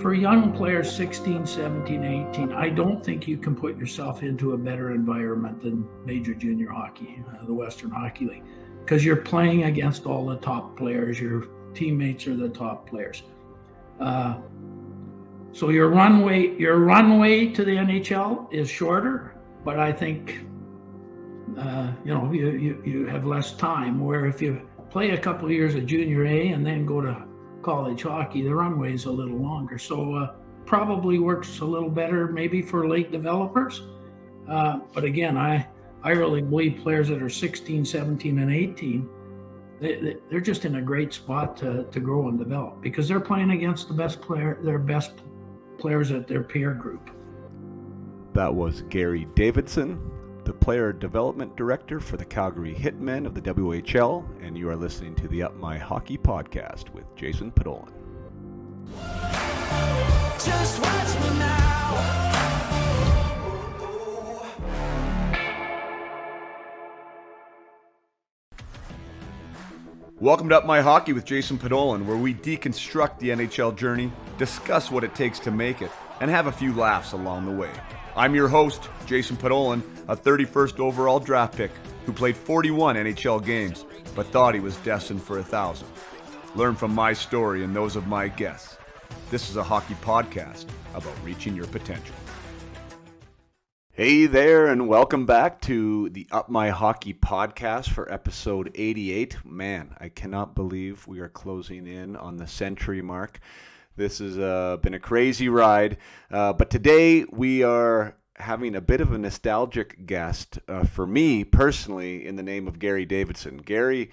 for young players 16, 17, 18, I don't think you can put yourself into a better environment than major junior hockey, the Western Hockey League, because you're playing against all the top players. Your teammates are the top players. So your runway to the NHL is shorter, but I think you have less time. Where if you play a couple of years of junior A and then go to college hockey, the runway is a little longer. So probably works a little better maybe for late developers. But again, I really believe players that are 16, 17, and 18, they're just in a great spot to grow and develop because they're playing against their best players at their peer group. That was Garry Davidson, the Player Development Director for the Calgary Hitmen of the WHL, and you are listening to the Up My Hockey podcast with Jason Podolin. Just watch me now. Welcome to Up My Hockey with Jason Podolin, where we deconstruct the NHL journey, discuss what it takes to make it, and have a few laughs along the way. I'm your host, Jason Podolin, a 31st overall draft pick who played 41 NHL games, but thought he was destined for 1,000. Learn from my story and those of my guests. This is a hockey podcast about reaching your potential. Hey there, and welcome back to the Up My Hockey podcast for episode 88. Man, I cannot believe we are closing in on the century mark. This has been a crazy ride, but today we are having a bit of a nostalgic guest for me personally in the name of Garry Davidson. Garry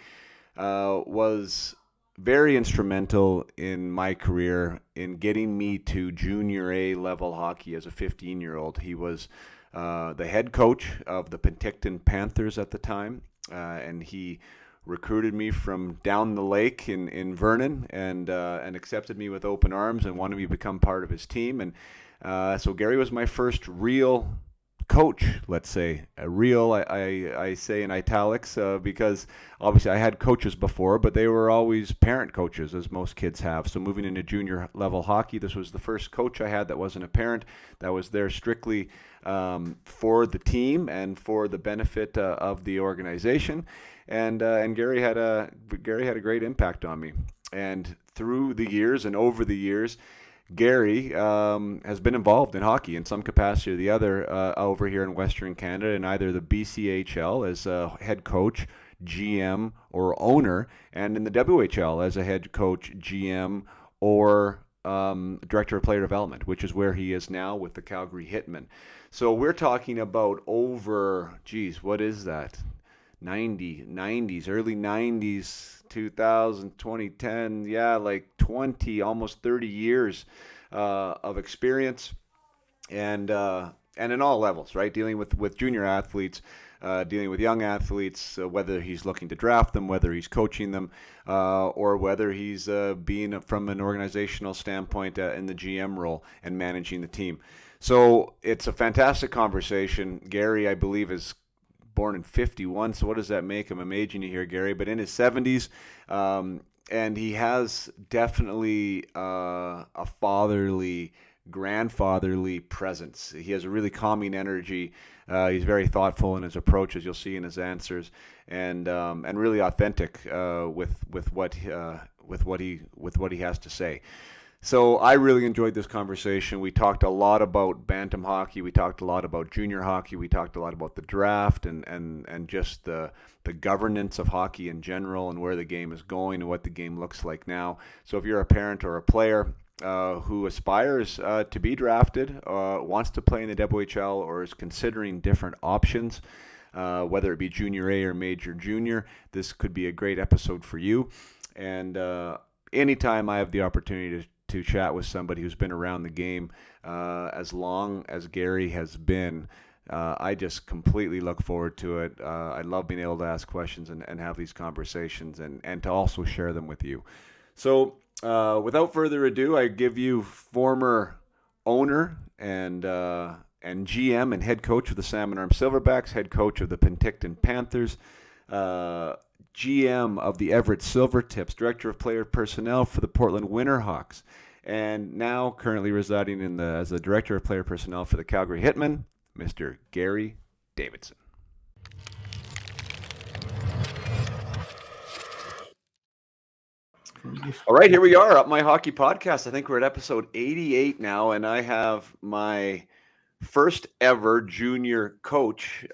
was very instrumental in my career in getting me to junior A level hockey as a 15-year-old. He was the head coach of the Penticton Panthers at the time, and he recruited me from down the lake in Vernon and accepted me with open arms and wanted me to become part of his team. And so Garry was my first real coach, let's say. A real, I say in italics, because obviously I had coaches before, but they were always parent coaches, as most kids have. So moving into junior level hockey, this was the first coach I had that wasn't a parent, that was there strictly for the team and for the benefit of the organization. And Garry had a great impact on me. And through the years and over the years, Garry has been involved in hockey in some capacity or the other over here in Western Canada in either the BCHL as a head coach, GM, or owner, and in the WHL as a head coach, GM, or director of player development, which is where he is now with the Calgary Hitmen. So we're talking about over, what is that? 90s, early 90s, 2000, 2010, like 20, almost 30 years of experience, and in all levels, right? Dealing with junior athletes, dealing with young athletes, whether he's looking to draft them, whether he's coaching them, or whether he's being from an organizational standpoint in the GM role and managing the team. So it's a fantastic conversation. Garry, I believe, is born in 51, so what does that make him? I'm aging you here, Garry, but in his 70s, and he has definitely a fatherly, grandfatherly presence. He has a really calming energy. He's very thoughtful in his approach, as you'll see in his answers, and really authentic with what he has to say. So I really enjoyed this conversation. We talked a lot about bantam hockey. We talked a lot about junior hockey. We talked a lot about the draft and just the governance of hockey in general and where the game is going and what the game looks like now. So if you're a parent or a player who aspires to be drafted, wants to play in the WHL, or is considering different options, whether it be junior A or major junior, this could be a great episode for you. And anytime I have the opportunity to chat with somebody who's been around the game as long as Garry has been, I just completely look forward to it. I love being able to ask questions and have these conversations and to also share them with you. So without further ado, I give you former owner and GM and head coach of the Salmon Arm Silverbacks, head coach of the Penticton Panthers, GM of the Everett Silvertips, director of player personnel for the Portland Winterhawks, and now currently residing as the Director of Player Personnel for the Calgary Hitmen, Mr. Garry Davidson. All right, here we are, Up My Hockey Podcast. I think we're at episode 88 now, and I have my first ever junior coach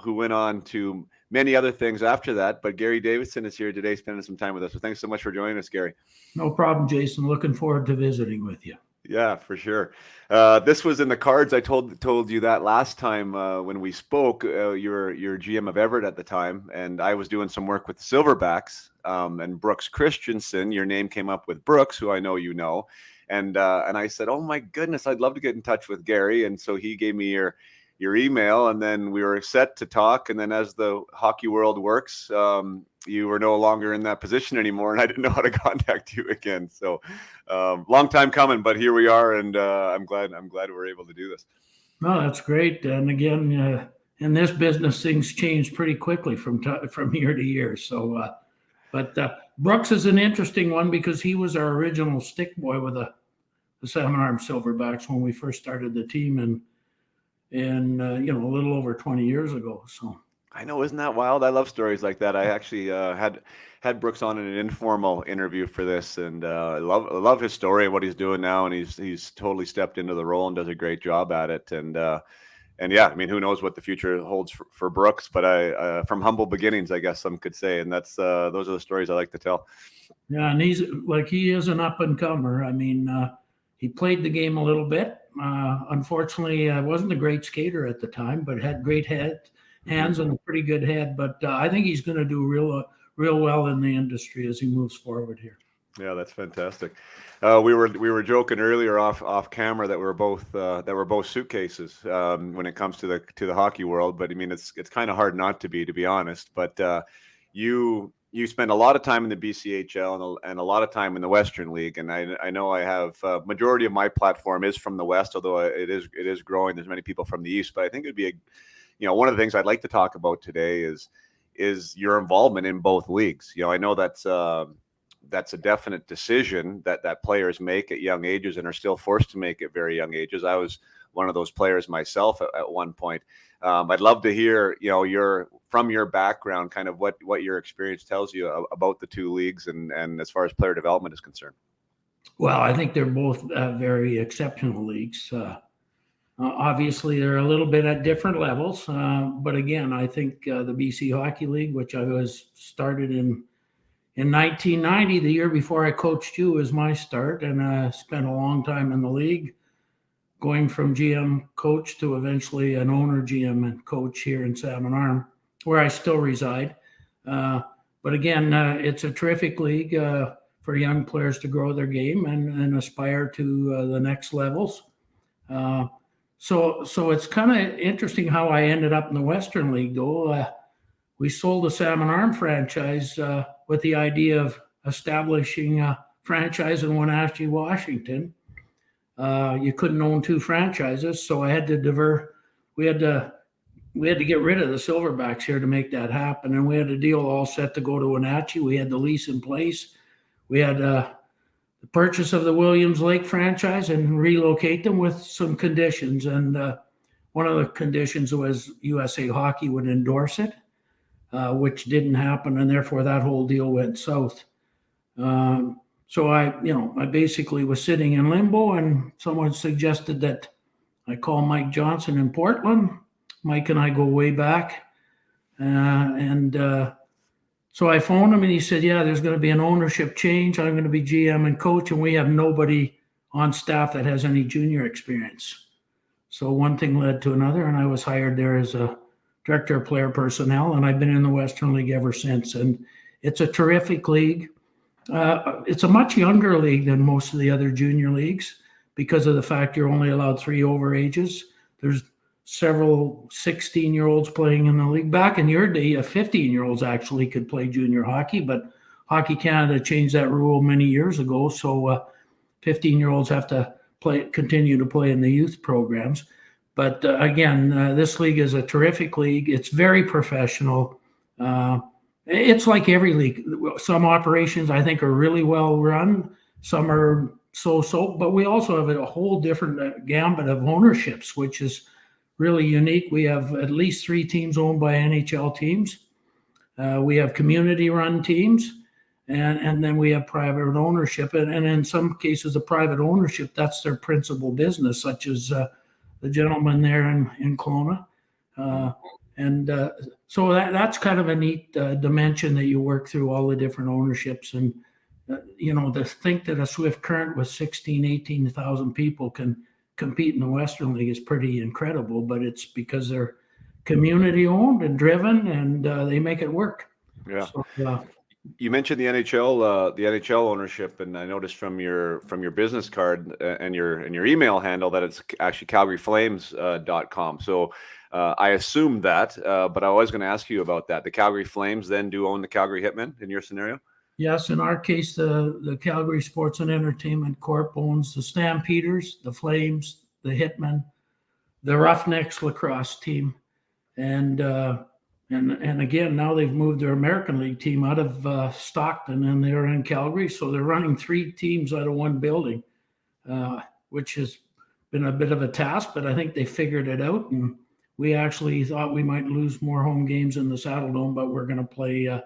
who went on to many other things after that. But Garry Davidson is here today spending some time with us. So thanks so much for joining us, Garry. No problem, Jason. Looking forward to visiting with you. Yeah, for sure. This was in the cards. I told you that last time when we spoke. You're GM of Everett at the time, and I was doing some work with the Silverbacks. And Brooks Christensen, your name came up with Brooks, who I know you know. And I said, oh my goodness, I'd love to get in touch with Garry. And so he gave me your email, and then we were set to talk. And then as the hockey world works, you were no longer in that position anymore, and I didn't know how to contact you again. So long time coming, but here we are, and I'm glad we're able to do this. No, that's great. And again, in this business, things change pretty quickly from year to year. So, but Brooks is an interesting one because he was our original stick boy with the Salmon Arm Silverbacks when we first started the team, and a little over 20 years ago. So. I know, isn't that wild? I love stories like that. I actually had Brooks on in an informal interview for this, and I love his story and what he's doing now, and he's totally stepped into the role and does a great job at it. And yeah, I mean, who knows what the future holds for Brooks? But I from humble beginnings, I guess some could say, and that's those are the stories I like to tell. Yeah, and he is an up and comer. I mean, he played the game a little bit. Unfortunately, I wasn't a great skater at the time, but had great hands and a pretty good head. But I think he's going to do real well in the industry as he moves forward here. Yeah, that's fantastic. We were joking earlier off camera that we're both suitcases when it comes to the hockey world. But I mean, it's kind of hard not to be honest. But you spend a lot of time in the BCHL and a lot of time in the Western League. And I know I have majority of my platform is from the West, although it is growing. There's many people from the East, but I think it'd be one of the things I'd like to talk about today is your involvement in both leagues. I know that's a definite decision that players make at young ages and are still forced to make at very young ages. I was one of those players myself at one point. I'd love to hear, from your background, kind of what your experience tells you about the two leagues and as far as player development is concerned. Well, I think they're both very exceptional leagues. Obviously, they're a little bit at different levels. But again, I think the BC Hockey League, which I was started in 1990, the year before I coached you, was my start. And I spent a long time in the league, going from GM coach to eventually an owner GM and coach here in Salmon Arm, where I still reside. But again, it's a terrific league for young players to grow their game and aspire to the next levels. So it's kind of interesting how I ended up in the Western League, though. We sold the Salmon Arm franchise with the idea of establishing a franchise in Wenatchee, Washington. You couldn't own two franchises, so I had to we had to get rid of the Silverbacks here to make that happen, and we had a deal all set to go to Wenatchee. We had the lease in place. We had the purchase of the Williams Lake franchise and relocate them with some conditions, and one of the conditions was USA Hockey would endorse it, which didn't happen, and therefore that whole deal went south. So I basically was sitting in limbo, and someone suggested that I call Mike Johnson in Portland. Mike and I go way back. So I phoned him and he said, yeah, there's going to be an ownership change. I'm going to be GM and coach, and we have nobody on staff that has any junior experience. So one thing led to another, and I was hired there as a director of player personnel, and I've been in the Western League ever since. And it's a terrific league. It's a much younger league than most of the other junior leagues because of the fact you're only allowed 3 over ages. There's several 16-year-olds playing in the league. Back in your day, 15-year-olds actually could play junior hockey, but Hockey Canada changed that rule many years ago. So 15-year-olds have to continue to play in the youth programs. But again, this league is a terrific league. It's very professional. It's like every league. Some operations I think are really well run. Some are so, but we also have a whole different gambit of ownerships, which is really unique. We have at least 3 teams owned by NHL teams. We have community-run teams, and then we have private ownership. And in some cases, the private ownership, that's their principal business, such as the gentleman there in Kelowna. So that's kind of a neat dimension that you work through all the different ownerships. And, to think that a Swift Current with 16, 18,000 people can compete in the Western League is pretty incredible, but it's because they're community owned and driven, and they make it work. Yeah. So, you mentioned the NHL ownership, and I noticed from your business card and your email handle that it's actually CalgaryFlames.com. So I assumed that, but I was going to ask you about that. The Calgary Flames then do own the Calgary Hitmen in your scenario? Yes, in our case, the Calgary Sports and Entertainment Corp owns the Stampeders, the Flames, the Hitmen, the Roughnecks lacrosse team, and again, now they've moved their American League team out of Stockton, and they're in Calgary, so they're running 3 teams out of one building, which has been a bit of a task, but I think they figured it out. And we actually thought we might lose more home games in the Saddle Dome, but we're going to play.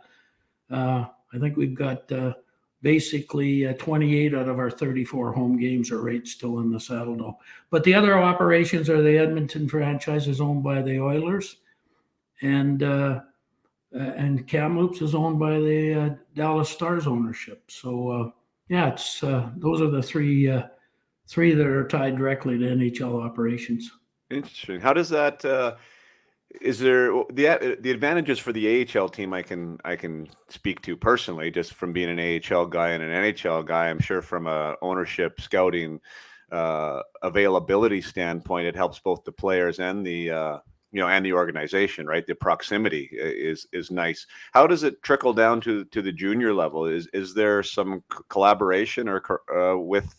I think we've got basically 28 out of our 34 home games are right still in the Saddle Dome. But the other operations are the Edmonton franchise is owned by the Oilers, and Kamloops is owned by the Dallas Stars ownership. So it's those are the three that are tied directly to NHL operations. Interesting. How does that? Is there the advantages for the AHL team? I can speak to personally, just from being an AHL guy and an NHL guy. I'm sure from a ownership, scouting, availability standpoint, it helps both the players and the and the organization, right? The proximity is nice. How does it trickle down to the junior level? Is there some collaboration or with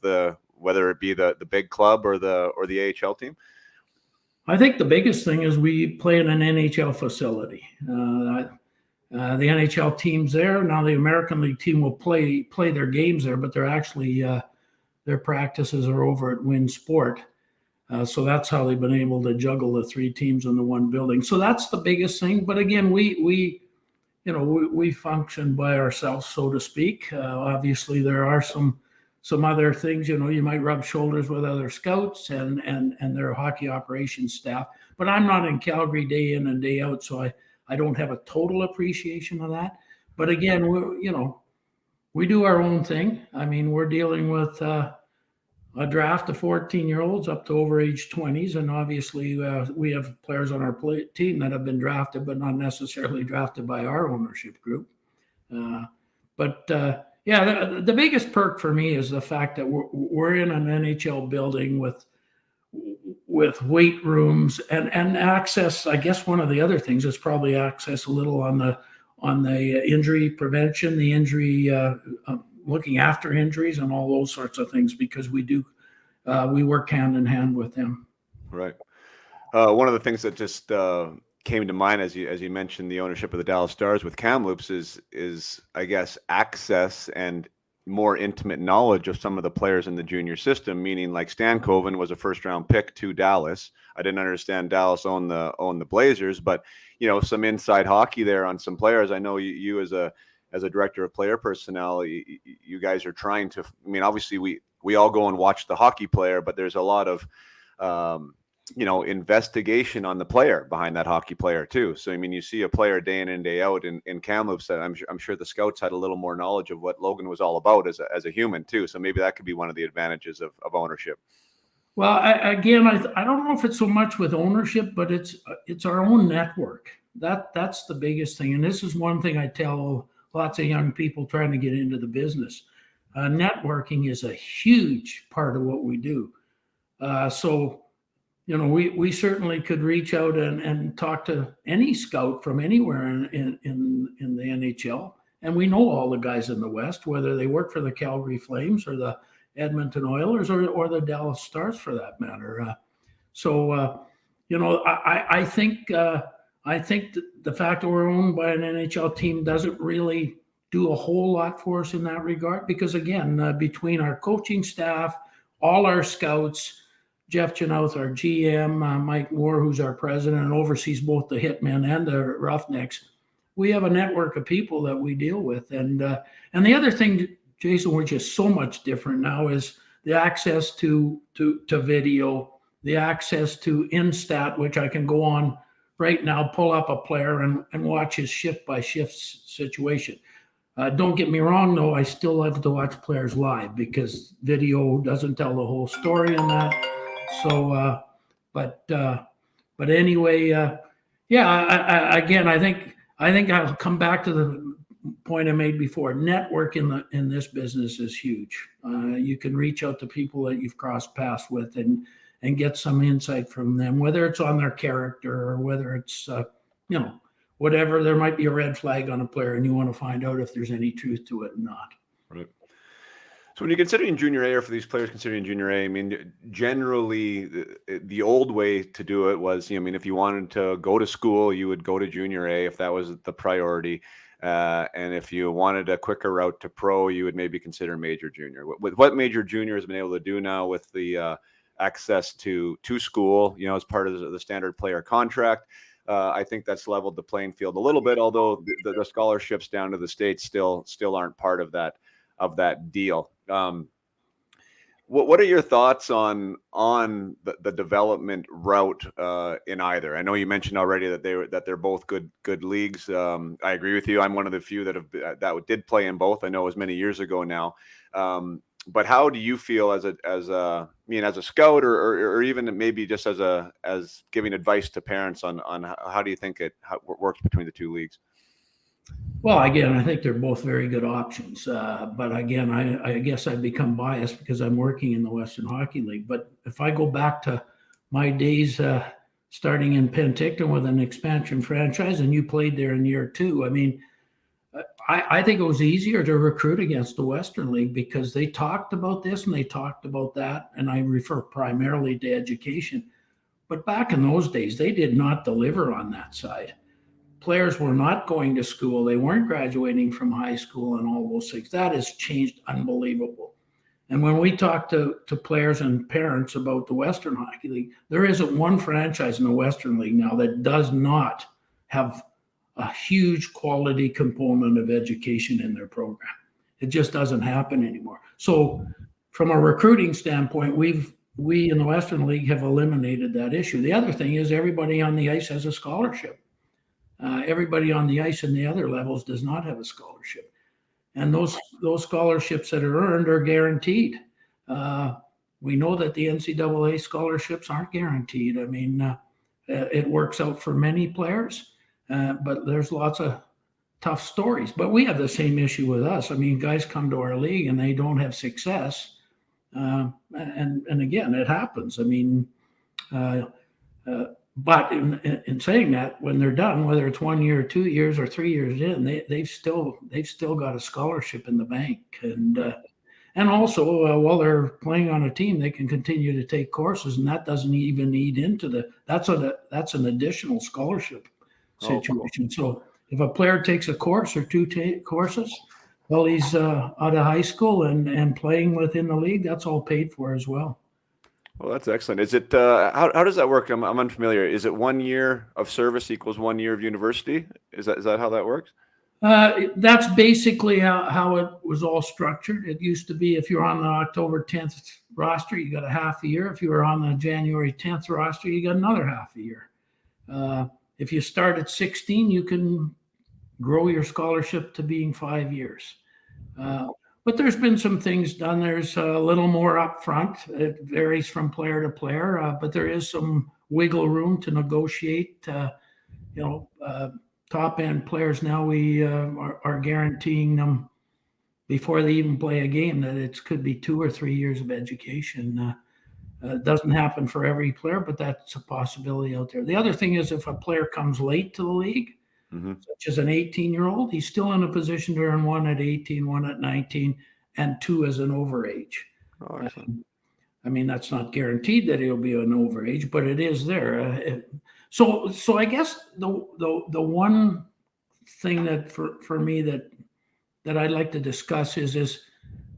the, whether it be the big club or the AHL team? I think the biggest thing is we play in an NHL facility. The NHL team's there now. The American League team will play their games there, but they're actually their practices are over at Wynn Sport. So that's how they've been able to juggle the 3 teams in the one building. So that's the biggest thing. But again, we function by ourselves, so to speak. Obviously, there are some other things. You might rub shoulders with other scouts and their hockey operations staff. But I'm not in Calgary day in and day out, so I don't have a total appreciation of that. But again, we do our own thing. I mean, we're dealing with a draft of 14-year-olds up to over age 20s. And obviously we have players on our team that have been drafted, but not necessarily drafted by our ownership group. Yeah, the biggest perk for me is the fact that we're in an NHL building with weight rooms and access. I guess one of the other things is probably access a little on the injury prevention, the injury looking after injuries and all those sorts of things, because we work hand in hand with them. Right. One of the things that just came to mind as you mentioned the ownership of the Dallas Stars with Kamloops is I guess access and more intimate knowledge of some of the players in the junior system, meaning like Stan Coven was a first round pick to Dallas. I didn't understand Dallas owned the Blazers, but some inside hockey there on some players. I know you as a director of player personnel, you guys are trying to, I mean, obviously we all go and watch the hockey player, but there's a lot of investigation on the player behind that hockey player too. So, I mean, you see a player day in and day out in Kamloops that I'm sure the scouts had a little more knowledge of what Logan was all about as a human too. So maybe that could be one of the advantages of ownership. Well, I don't know if it's so much with ownership, but it's our own network. That's the biggest thing. And this is one thing I tell lots of young people trying to get into the business. Networking is a huge part of what we do. We certainly could reach out and talk to any scout from anywhere in the NHL. And we know all the guys in the West, whether they work for the Calgary Flames or the Edmonton Oilers or the Dallas Stars for that matter. I think the fact that we're owned by an NHL team doesn't really do a whole lot for us in that regard because, again, between our coaching staff, all our scouts, Jeff Chenouth, our GM, Mike Moore, who's our president and oversees both the Hitmen and the Roughnecks, we have a network of people that we deal with. And the other thing, Jason, which is so much different now, is the access to video, the access to Instat, which I can go on right now, pull up a player and watch his shift by shift situation. Don't get me wrong, though, I still love to watch players live because video doesn't tell the whole story in that. So, but anyway, again, I think I'll come back to the point I made before. Network in this business is huge. You can reach out to people that you've crossed paths with and get some insight from them, whether it's on their character or whether it's whatever. There might be a red flag on a player and you want to find out if there's any truth to it or not. Right. So when you're considering junior A, or for these players considering junior A, I mean, generally the old way to do it was, if you wanted to go to school, you would go to junior A if that was the priority. And if you wanted a quicker route to pro, you would maybe consider major junior. With what major junior has been able to do now with the access to school, as part of the standard player contract, I think that's leveled the playing field a little bit, although the scholarships down to the States still aren't part of that deal. What are your thoughts on the development route in either? I know you mentioned already that they're both good leagues. I agree with you. I'm one of the few that did play in both. I know it was many years ago now. But how do you feel as a scout or even maybe just as giving advice to parents on how do you think it works between the two leagues? Well, again, I think they're both very good options. But again, I guess I've become biased because I'm working in the Western Hockey League. But if I go back to my days starting in Penticton with an expansion franchise, and you played there in year 2, I mean, I think it was easier to recruit against the Western League because they talked about this and they talked about that. And I refer primarily to education. But back in those days, they did not deliver on that side. Players were not going to school. They weren't graduating from high school and all those things. That has changed unbelievable. And when we talk to players and parents about the Western Hockey League, there isn't one franchise in the Western League now that does not have a huge quality component of education in their program. It just doesn't happen anymore. So from a recruiting standpoint, we in the Western League have eliminated that issue. The other thing is everybody on the ice has a scholarship. Everybody on the ice in the other levels does not have a scholarship. And those scholarships that are earned are guaranteed. We know that the NCAA scholarships aren't guaranteed. I mean, it works out for many players, but there's lots of tough stories. But we have the same issue with us. I mean, guys come to our league and they don't have success. And again, it happens. I mean, but in saying that, when they're done, whether it's 1 year, 2 years, or 3 years in, they've still got a scholarship in the bank, and also while they're playing on a team, they can continue to take courses, and that doesn't even eat into that's an additional scholarship situation. So if a player takes a course or 2 courses while he's out of high school and playing within the league, that's all paid for as well. Well, that's excellent. Is it how does that work? I'm unfamiliar. Is it 1 year of service equals 1 year of university? Is that how that works? That's basically how it was all structured. It used to be if you're on the October 10th roster, you got a half a year. If you were on the January 10th roster, you got another half a year. If you start at 16, you can grow your scholarship to being 5 years. But there's been some things done. There's a little more upfront. It varies from player to player, but there is some wiggle room to negotiate. Top end players now we are guaranteeing them before they even play a game that it could be 2 or 3 years of education. It doesn't happen for every player, but that's a possibility out there. The other thing is if a player comes late to the league, such as an 18-year-old, he's still in a position to earn 1 at 18, 1 at 19, and 2 as an overage. Oh, I mean, that's not guaranteed that he'll be an overage, but it is there. So I guess the one thing that for me that that I'd like to discuss is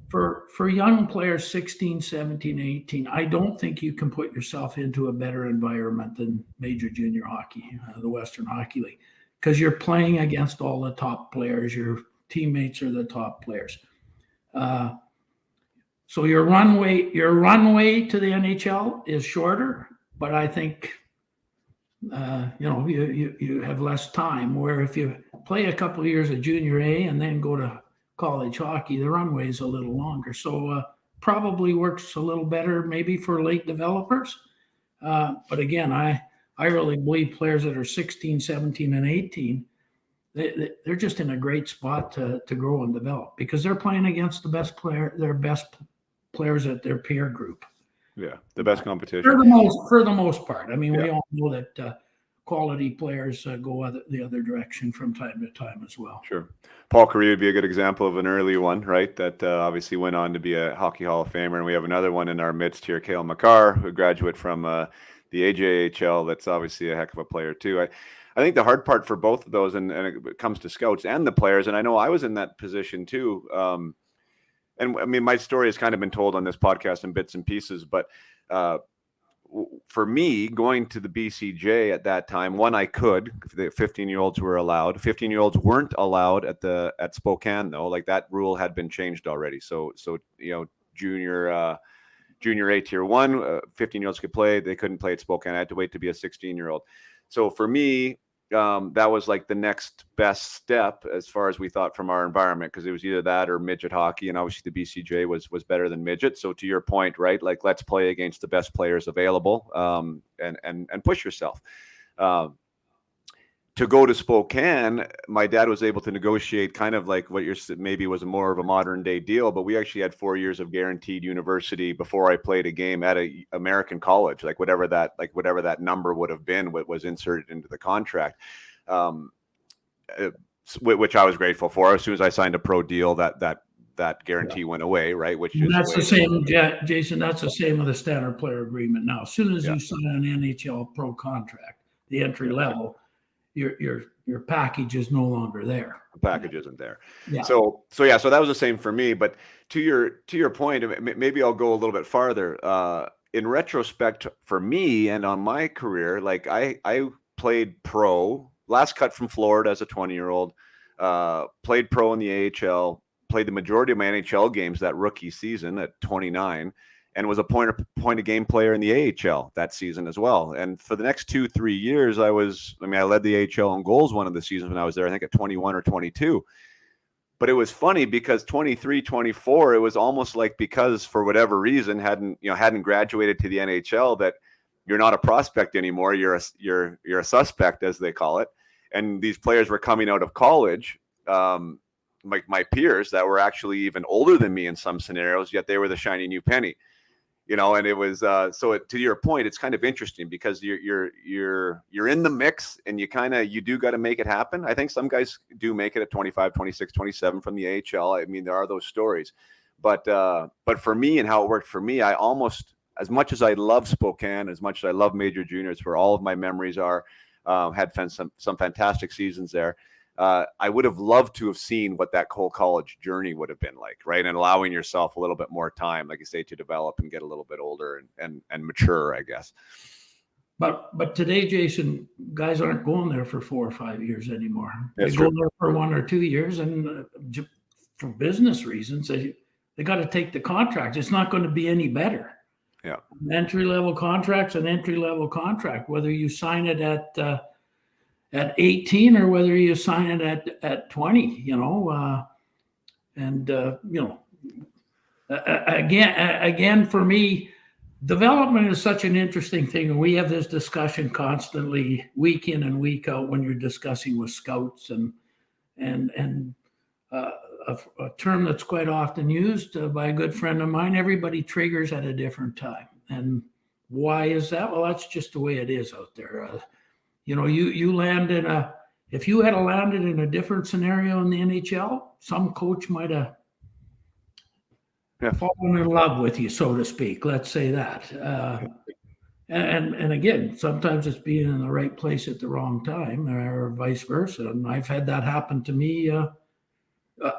for young players 16, 17, 18, I don't think you can put yourself into a better environment than major junior hockey, the Western Hockey League, because you're playing against all the top players. Your teammates are the top players. So your runway to the NHL is shorter, but I think you have less time. Where if you play a couple of years of junior A and then go to college hockey, the runway is a little longer. So probably works a little better maybe for late developers. But again, I really believe players that are 16, 17, and 18, they're just in a great spot to grow and develop because they're playing against their best players at their peer group. Yeah, the best competition. For the most part. I mean, we all know that quality players go the other direction from time to time as well. Sure. Paul Carey would be a good example of an early one, right? That obviously went on to be a Hockey Hall of Famer. And we have another one in our midst here, Cale Makar, who graduate from the AJHL. That's obviously a heck of a player too. I think the hard part for both of those, and it comes to scouts and the players, and I know I was in that position too. And I mean, my story has kind of been told on this podcast in bits and pieces, but for me, going to the BCJ at that time, the 15-year-olds were allowed. 15-year-olds weren't allowed at Spokane though. Like that rule had been changed already. So junior A tier 1, 15-year-olds could play. They couldn't play at Spokane. I had to wait to be a 16-year-old. So for me, that was like the next best step as far as we thought from our environment, because it was either that or midget hockey, and obviously the BCJ was better than midget. So to your point, right, like let's play against the best players available, and push yourself. To go to Spokane, my dad was able to negotiate kind of like what maybe was more of a modern day deal, but we actually had 4 years of guaranteed university before I played a game at a American college, whatever that number would have been, what was inserted into the contract, which I was grateful for. As soon as I signed a pro deal, that guarantee went away, right? That's the same, Jason. That's the same with the standard player agreement now. As soon as you sign an NHL pro contract, the entry level, your package is no longer there. The package isn't there. Yeah. So that was the same for me. But to your point, maybe I'll go a little bit farther. In retrospect, for me and on my career, like I played pro, last cut from Florida as a 20-year-old, played pro in the AHL, played the majority of my NHL games that rookie season at 29. And was a point of game player in the AHL that season as well. And for the next 2-3 years, I led the AHL in goals one of the seasons when I was there, I think at 21 or 22. But it was funny because 23, 24, it was almost like because for whatever reason hadn't graduated to the NHL, that you're not a prospect anymore. You're a suspect, as they call it. And these players were coming out of college, like my peers that were actually even older than me in some scenarios, yet they were the shiny new penny. And it was to your point, it's kind of interesting because you're in the mix and you do got to make it happen. I think some guys do make it at 25, 26, 27 from the AHL. I mean, there are those stories, but for me and how it worked for me, I almost, as much as I love Spokane, as much as I love major juniors, where all of my memories are, had some fantastic seasons there. I would have loved to have seen what that whole college journey would have been like, right? And allowing yourself a little bit more time, like you say, to develop and get a little bit older and mature, I guess. But today, Jason, guys aren't going there for 4 or 5 years anymore. That's they true. go there for 1 or 2 years, and for business reasons, they got to take the contract. It's not going to be any better. Yeah. Entry-level contract's an entry-level contract, whether you sign it at 18 or whether you sign it at 20, again, for me, development is such an interesting thing. And we have this discussion constantly week in and week out when you're discussing with scouts and a term that's quite often used by a good friend of mine, everybody triggers at a different time. And why is that? Well, that's just the way it is out there. You land if you had landed in a different scenario in the NHL, some coach might have fallen in love with you, so to speak. Let's say that. And again, sometimes it's being in the right place at the wrong time, or vice versa. And I've had that happen to me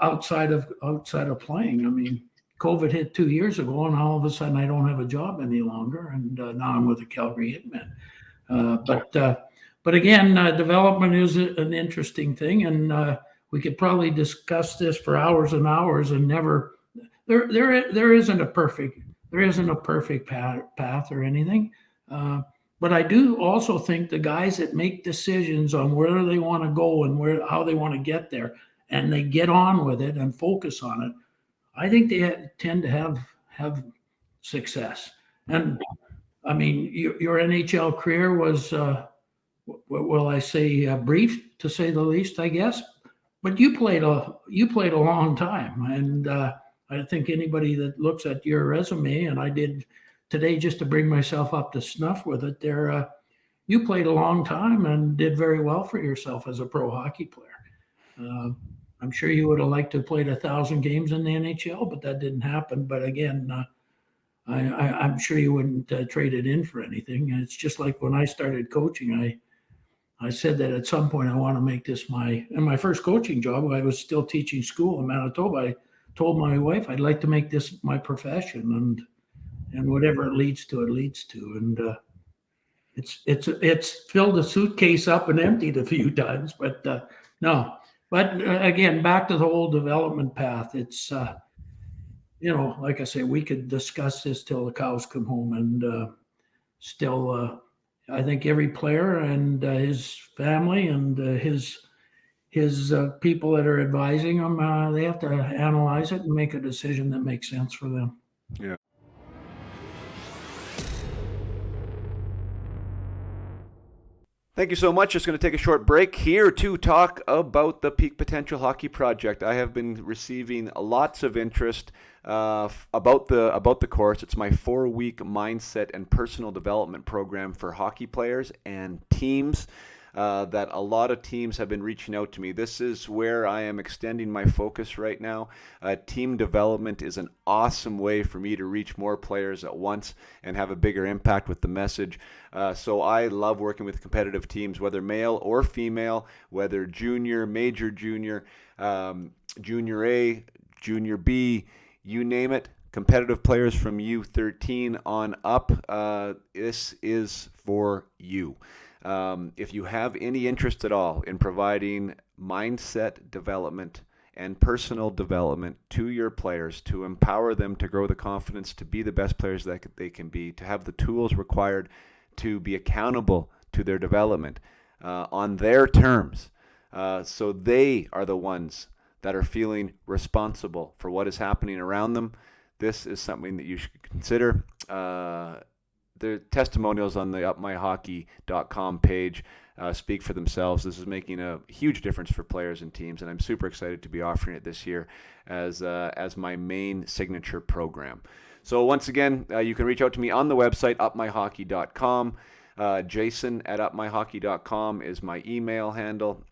outside of playing. I mean, COVID hit 2 years ago, and all of a sudden I don't have a job any longer, and now I'm with the Calgary Hitmen. But again, development is an interesting thing, and we could probably discuss this for hours and hours, and never. There isn't a perfect path or anything. But I do also think the guys that make decisions on where they want to go and how they want to get there, and they get on with it and focus on it, I think they tend to have success. And I mean, your NHL career was, will I say, brief to say the least, I guess. But you played a long time, and I think anybody that looks at your resume, and I did today just to bring myself up to snuff with it, you played a long time and did very well for yourself as a pro hockey player. I'm sure you would have liked to have played 1,000 games in the NHL, but that didn't happen. But again, I'm sure you wouldn't trade it in for anything. It's just like when I started coaching, I said that at some point I want to make this my first coaching job. I was still teaching school in Manitoba. I told my wife I'd like to make this my profession, and whatever it leads to, it leads to. And it's filled a suitcase up and emptied a few times, but no. But again, back to the whole development path. It's like I say, we could discuss this till the cows come home, and still, I think every player and his family and his people that are advising them, they have to analyze it and make a decision that makes sense for them. Yeah. Thank you so much. Just going to take a short break here to talk about the Peak Potential Hockey Project. I have been receiving lots of interest about the course. It's my 4-week mindset and personal development program for hockey players and teams. That a lot of teams have been reaching out to me. This is where I am extending my focus right now. Team development is an awesome way for me to reach more players at once and have a bigger impact with the message. So I love working with competitive teams, whether male or female, whether junior, major junior, junior A, junior B, you name it. Competitive players from U13 on up. This is for you. If you have any interest at all in providing mindset development and personal development to your players, to empower them to grow the confidence to be the best players that they can be, to have the tools required to be accountable to their development on their terms, so they are the ones that are feeling responsible for what is happening around them, this is something that you should consider. The testimonials on the upmyhockey.com page speak for themselves. This is making a huge difference for players and teams, and I'm super excited to be offering it this year as my main signature program. So once again, you can reach out to me on the website, upmyhockey.com. Jason@upmyhockey.com is my email handle.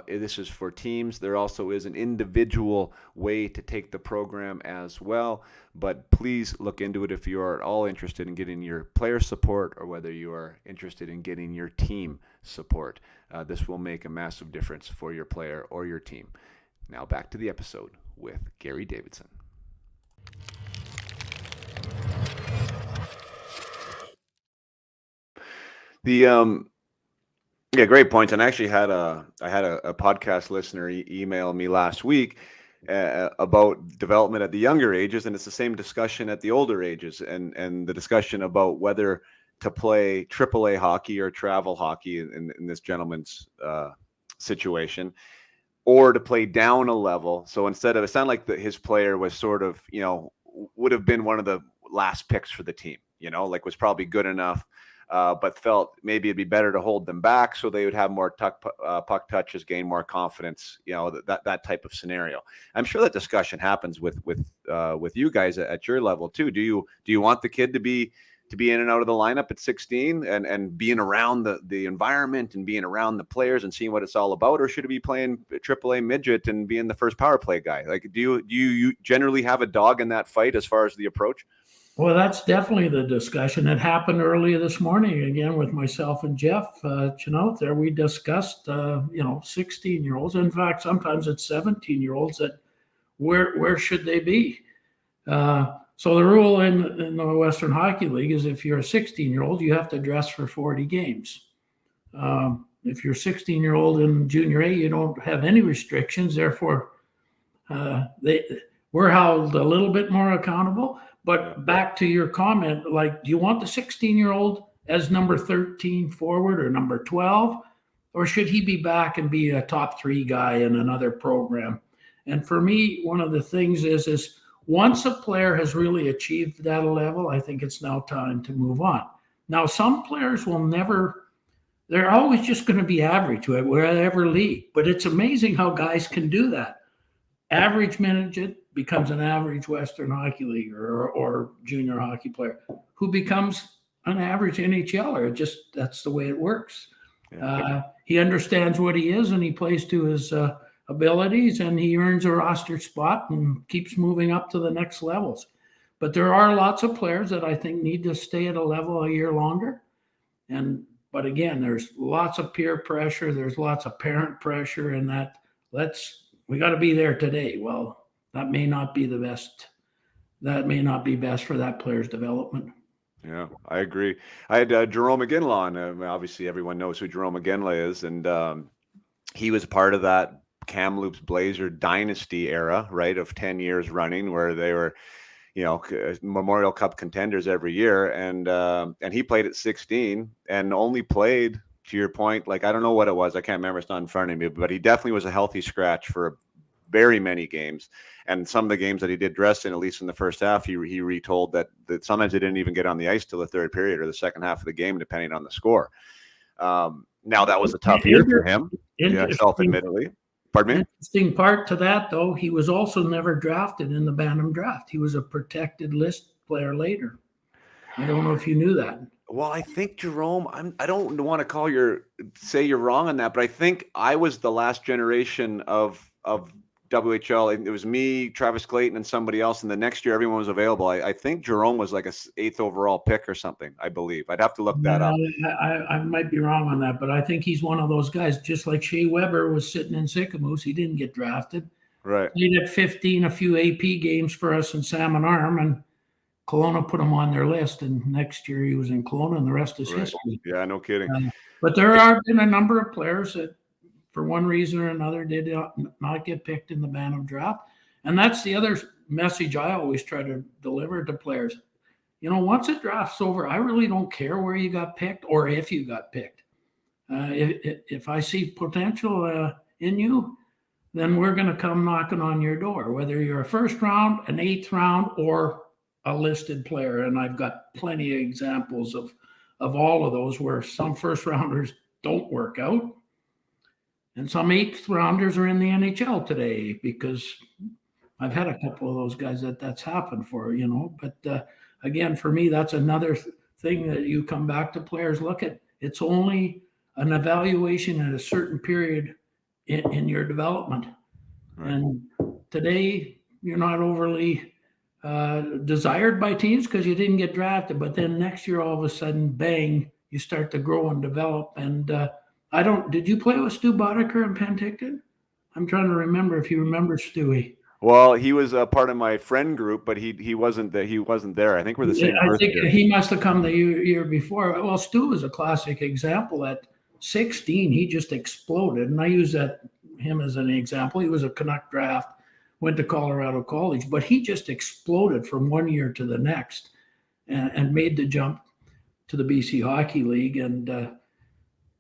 This is for teams. There also is an individual way to take the program as well, but please look into it if you are at all interested in getting your player support or whether you are interested in getting your team support. This will make a massive difference for your player or your team. Now back to the episode with Garry Davidson. Yeah, great points. And I actually had a podcast listener email me last week about development at the younger ages, and it's the same discussion at the older ages, and the discussion about whether to play AAA hockey or travel hockey in this gentleman's situation, or to play down a level. So instead of, it sounded like his player was sort of, would have been one of the last picks for the team, like was probably good enough. But felt maybe it'd be better to hold them back so they would have more puck touches, gain more confidence, that type of scenario. I'm sure that discussion happens with you guys at your level too. Do you want the kid to be in and out of the lineup at 16 and being around the environment and being around the players and seeing what it's all about, or should it be playing AAA midget and being the first power play guy? Like, do you generally have a dog in that fight as far as the approach? Well, that's definitely the discussion. It happened earlier this morning, again, with myself and Jeff Chinout there. We discussed, 16-year-olds. In fact, sometimes it's 17-year-olds that where should they be? So the rule in the Western Hockey League is if you're a 16-year-old, you have to dress for 40 games. If you're 16-year-old in Junior A, you don't have any restrictions. Therefore, we're held a little bit more accountable. But back to your comment, like, do you want the 16-year-old as number 13 forward or number 12? Or should he be back and be a top 3 guy in another program? And for me, one of the things is once a player has really achieved that level, I think it's now time to move on. Now, some players will never, they're always just going to be average at whatever league. But it's amazing how guys can do that. Average minute becomes an average Western Hockey League or junior hockey player who becomes an average NHLer. That's the way it works. Yeah. He understands what he is and he plays to his abilities, and he earns a roster spot and keeps moving up to the next levels. But there are lots of players that I think need to stay at a level a year longer. But again, there's lots of peer pressure. There's lots of parent pressure, and we got to be there today. Well, that may not be the best. That may not be best for that player's development. Yeah, I agree. I had Jerome McGinley on. Obviously, everyone knows who Jerome McGinley is, and he was part of that Kamloops Blazer dynasty era, right, of 10 years running, where they were, Memorial Cup contenders every year, and he played at 16 and only played, to your point, like, I don't know what it was, I can't remember, it's not in front of me, but he definitely was a healthy scratch for very many games. And some of the games that he did dress in, at least in the first half, he retold that sometimes he didn't even get on the ice till the third period or the second half of the game, depending on the score. Now, that was a tough year for him, self-admittedly. Pardon me? Interesting part to that, though, he was also never drafted in the Bantam draft. He was a protected list player later. I don't know if you knew that. Well, I think, Jerome, I don't want to say you're wrong on that, but I think I was the last generation of WHL. It was me, Travis Clayton, and somebody else. And the next year, everyone was available. I think Jerome was like a 8th overall pick or something, I believe. I'd have to look that up. I might be wrong on that, but I think he's one of those guys, just like Shea Weber was sitting in Sycamoose. He didn't get drafted. Right. Played at 15, a few AP games for us in Salmon Arm, and Kelowna put him on their list. And next year he was in Kelowna, and the rest is history. Yeah, no kidding. But there have been a number of players that, for one reason or another, did not get picked in the Bantam draft. And that's the other message I always try to deliver to players. Once a draft's over, I really don't care where you got picked or if you got picked. If I see potential in you, then we're going to come knocking on your door, whether you're a first round, an 8th round, or a listed player. And I've got plenty of examples of all of those where some first rounders don't work out. And some 8th rounders are in the NHL today, because I've had a couple of those guys that's happened for, But again, for me, that's another thing that you come back to players look at. It's only an evaluation at a certain period in your development. Right. And today, you're not overly desired by teams because you didn't get drafted. But then next year, all of a sudden, bang, you start to grow and develop. And did you play with Stu Boddicker in Penticton? I'm trying to remember if you remember Stewie. Well, he was a part of my friend group, but he wasn't there. He wasn't there. I think we're the same. I think he must have come the year before. Well, Stu was a classic example. At 16, he just exploded, and I use him as an example. He was a Canuck draft, went to Colorado College, but he just exploded from one year to the next, and made the jump to the BC Hockey League. And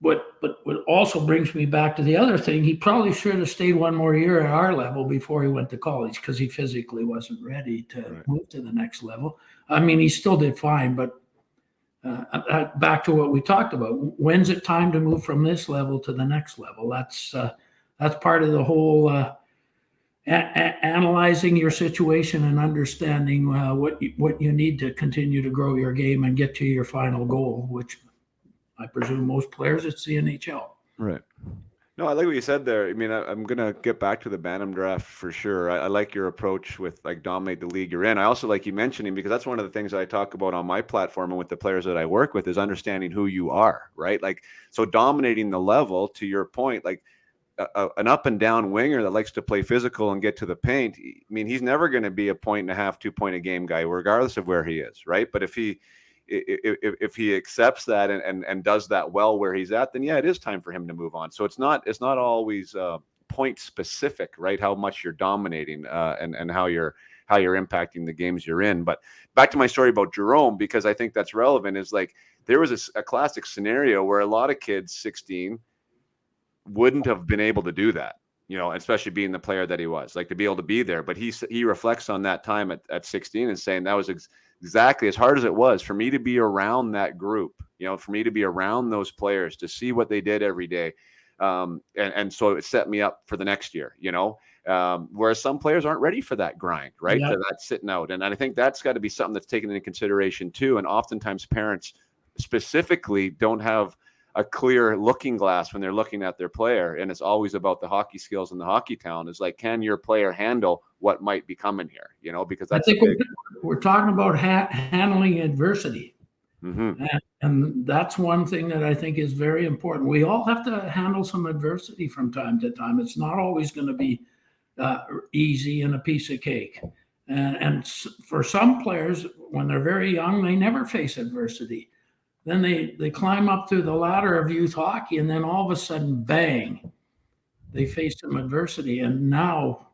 But what also brings me back to the other thing, he probably should have stayed one more year at our level before he went to college, because he physically wasn't ready to move to the next level. I mean, he still did fine, but back to what we talked about. When's it time to move from this level to the next level? That's part of the whole analyzing your situation and understanding what you need to continue to grow your game and get to your final goal, which I presume most players, it's the NHL. Right. No, I like what you said there. I mean, I'm going to get back to the Bantam draft for sure. I like your approach with dominate the league you're in. I also like you mentioning, because that's one of the things I talk about on my platform and with the players that I work with, is understanding who you are, right? So dominating the level, to your point, an up and down winger that likes to play physical and get to the paint, I mean, he's never going to be a 1.5, 2 point a game guy, regardless of where he is, right? But if he accepts that and does that well where he's at, then yeah, it is time for him to move on. So it's not always point specific, right? How much you're dominating and how you're impacting the games you're in. But back to my story about Jerome, because I think that's relevant, is like there was a classic scenario where a lot of kids 16 wouldn't have been able to do that, especially being the player that he was, like to be able to be there. But he reflects on that time at 16 and saying that was exactly as hard as it was for me to be around that group, for me to be around those players, to see what they did every day. And so it set me up for the next year, whereas some players aren't ready for that grind, right? Yeah. That's sitting out. And I think that's got to be something that's taken into consideration too. And oftentimes parents specifically don't have a clear looking glass when they're looking at their player. And it's always about the hockey skills and the hockey talent. Is like, can your player handle what might be coming here? Because that's I think we're talking about handling adversity. Mm-hmm. And that's one thing that I think is very important. We all have to handle some adversity from time to time. It's not always going to be easy and a piece of cake. And for some players, when they're very young, they never face adversity. Then they climb up through the ladder of youth hockey, and then all of a sudden, bang, they face some adversity. And now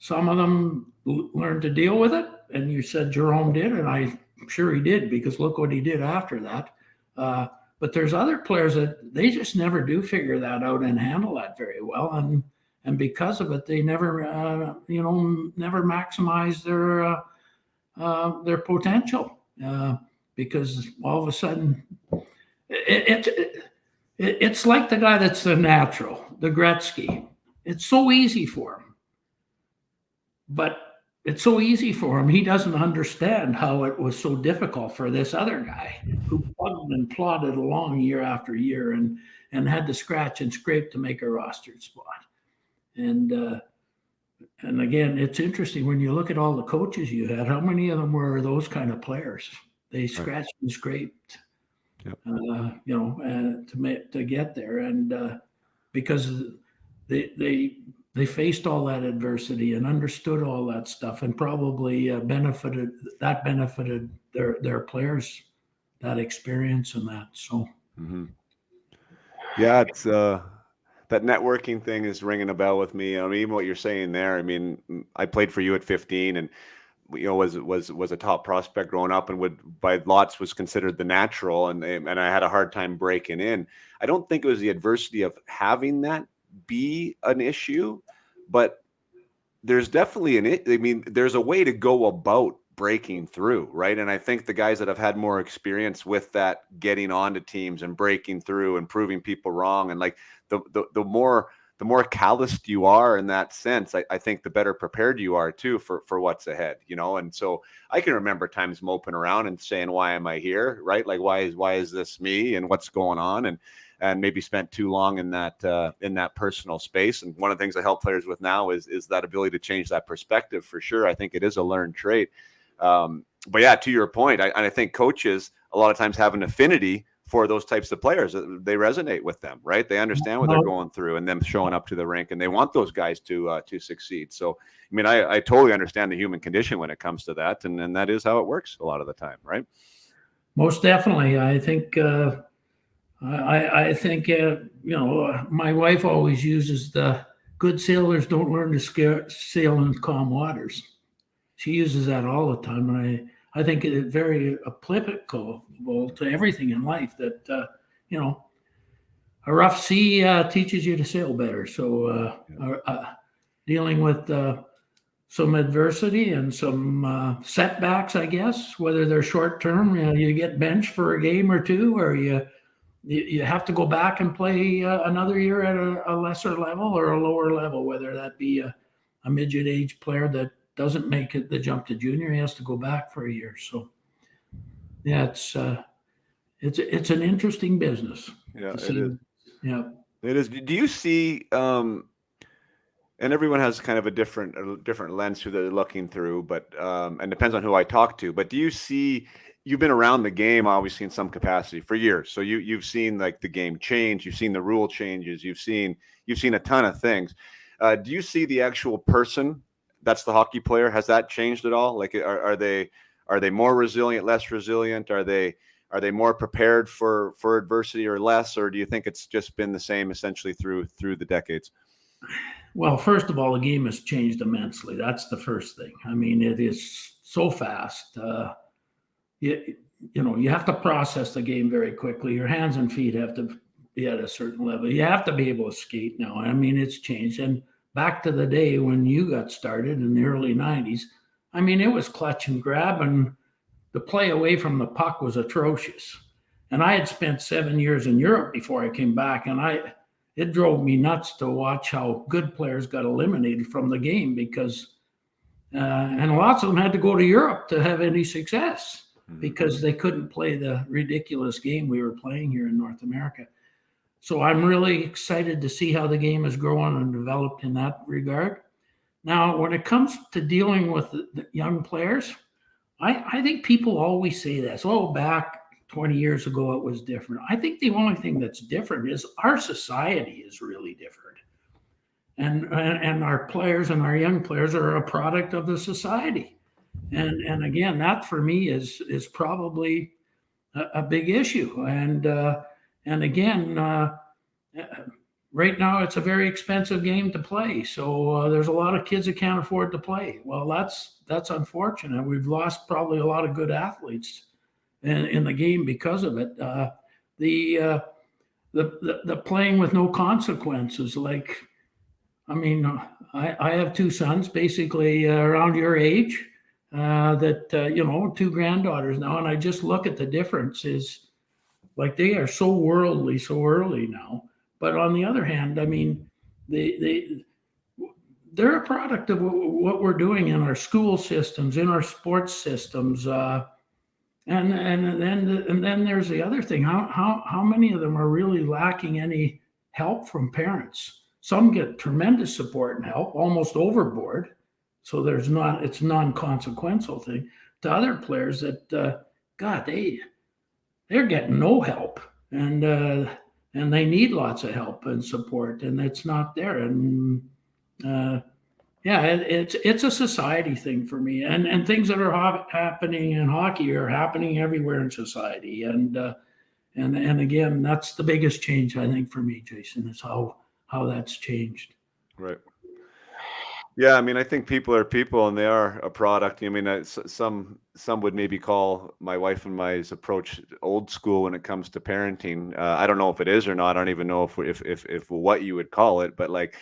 some of them learn to deal with it. And you said Jerome did, and I'm sure he did, because look what he did after that. But there's other players that they just never do figure that out and handle that very well. And because of it, they never maximize their potential. Because all of a sudden, it's like the guy that's the natural, the Gretzky. It's so easy for him. But it's so easy for him, he doesn't understand how it was so difficult for this other guy who plugged and plodded along year after year and had to scratch and scrape to make a rostered spot. And again, it's interesting when you look at all the coaches you had, how many of them were those kind of players? They scratched and scraped, yep. To get there, and because they faced all that adversity and understood all that stuff, and probably benefited their players, that experience and that. So, mm-hmm. Yeah, it's that networking thing is ringing a bell with me. I mean, even what you're saying there. I mean, I played for you at 15, and was a top prospect growing up, and would by lots was considered the natural, and I had a hard time breaking in. I don't think it was the adversity of having that be an issue, but there's definitely there's a way to go about breaking through, right? And I think the guys that have had more experience with that, getting onto teams and breaking through and proving people wrong, and like the more calloused you are in that sense, I think the better prepared you are too for what's ahead, And so I can remember times moping around and saying, why am I here? Right? Like, why is this me, and what's going on? And maybe spent too long in that personal space. And one of the things I help players with now is that ability to change that perspective, for sure. I think it is a learned trait. But yeah, to your point, I think coaches a lot of times have an affinity for those types of players. They resonate with them, right? They understand what they're going through and them showing up to the rink, and they want those guys to succeed. So, I mean, I totally understand the human condition when it comes to that, and that is how it works a lot of the time, right? Most definitely. I think I think my wife always uses the good sailors don't learn to sail in calm waters. She uses that all the time, and I think it's very applicable to everything in life, that, a rough sea teaches you to sail better. So dealing with some adversity and some setbacks, I guess, whether they're short term, you get benched for a game or two, or you have to go back and play another year at a lesser level or a lower level, whether that be a midget age player that doesn't make it the jump to junior, he has to go back for a year. So, yeah, it's an interesting business. Yeah, it is. Yeah, it is. Do you see? And everyone has kind of a different lens who they're looking through, but and depends on who I talk to. But do you see you've been around the game, obviously, in some capacity for years. So you've seen like the game change. You've seen the rule changes. You've seen a ton of things. Do you see the actual person that's the hockey player? Has that changed at all? Like, are they more resilient, less resilient? Are they more prepared for adversity or less? Or do you think it's just been the same essentially through the decades? Well, first of all, the game has changed immensely. That's the first thing. I mean, it is so fast. You have to process the game very quickly. Your hands and feet have to be at a certain level. You have to be able to skate now. I mean, it's changed. And back to the day when you got started in the early 90s, I mean, it was clutch and grab, and the play away from the puck was atrocious. And I had spent 7 years in Europe before I came back, and it drove me nuts to watch how good players got eliminated from the game because, and lots of them had to go to Europe to have any success because they couldn't play the ridiculous game we were playing here in North America. So I'm really excited to see how the game has grown and developed in that regard. Now, when it comes to dealing with the young players, I think people always say this, oh, back 20 years ago, it was different. I think the only thing that's different is our society is really different. And our players and our young players are a product of the society. And again, that for me is probably a big issue. And again, right now it's a very expensive game to play. So there's a lot of kids that can't afford to play. Well, that's unfortunate. We've lost probably a lot of good athletes in the game because of it. The playing with no consequences. Like, I mean, I have two sons basically around your age. Two granddaughters now, and I just look at the differences. Like, they are so worldly so early now. But on the other hand, I mean, they're a product of what we're doing in our school systems, in our sports systems, and then there's the other thing. How many of them are really lacking any help from parents? Some get tremendous support and help, almost overboard. So it's non-consequential thing. To other players that, God, they're getting no help, and they need lots of help and support, and it's not there. And it's a society thing for me, and things that are happening in hockey are happening everywhere in society. And again, that's the biggest change I think for me, Jason, is how that's changed. Right. Yeah, I mean, I think people are people, and they are a product. I mean, some would maybe call my wife and my approach old school when it comes to parenting. I don't know if it is or not. I don't even know if what you would call it, but like,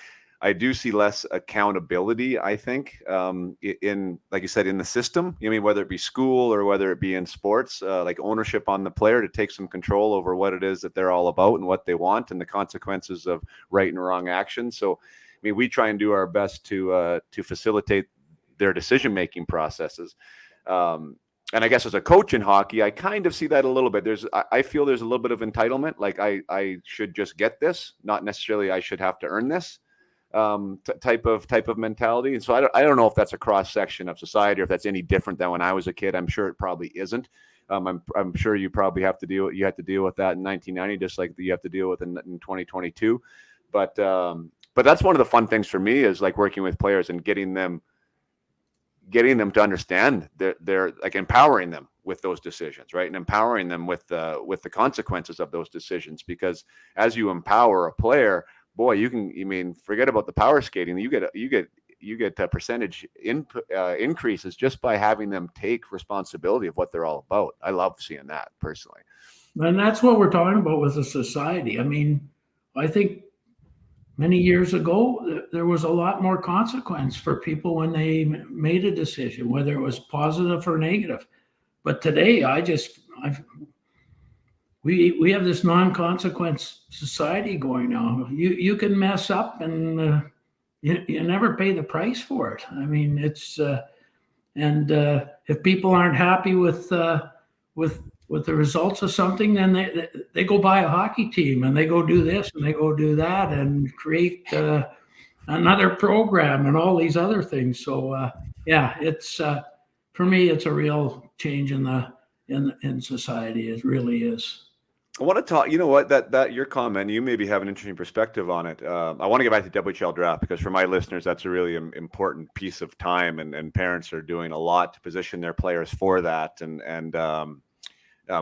I do see less accountability, I think, in, like you said, in the system. I mean, whether it be school or whether it be in sports, like ownership on the player to take some control over what it is that they're all about and what they want and the consequences of right and wrong actions. So, I mean, we try and do our best to facilitate their decision-making processes. And I guess as a coach in hockey, I kind of see that a little bit. I feel there's a little bit of entitlement. Like, I should just get this, not necessarily I should have to earn this. Type of mentality. And so I don't know if that's a cross section of society or if that's any different than when I was a kid. I'm sure it probably isn't. I'm sure you probably had to deal with that in 1990, just like you have to deal with in 2022. But that's one of the fun things for me is like working with players and getting them to understand they're like empowering them with those decisions, right? And empowering them with the consequences of those decisions, because as you empower a player, boy, forget about the power skating. You get a percentage increases just by having them take responsibility of what they're all about. I love seeing that personally. And that's what we're talking about with the society. I mean, I think many years ago, there was a lot more consequence for people when they made a decision, whether it was positive or negative. But today, we have this non-consequence society going now. You can mess up, and you never pay the price for it. I mean, it's and if people aren't happy with the results of something, then they go buy a hockey team and they go do this and they go do that and create another program and all these other things. So it's for me, it's a real change in the in society. It really is. I want to talk. You know what? That your comment. You maybe have an interesting perspective on it. I want to get back to WHL draft because for my listeners, that's a really important piece of time, and parents are doing a lot to position their players for that. And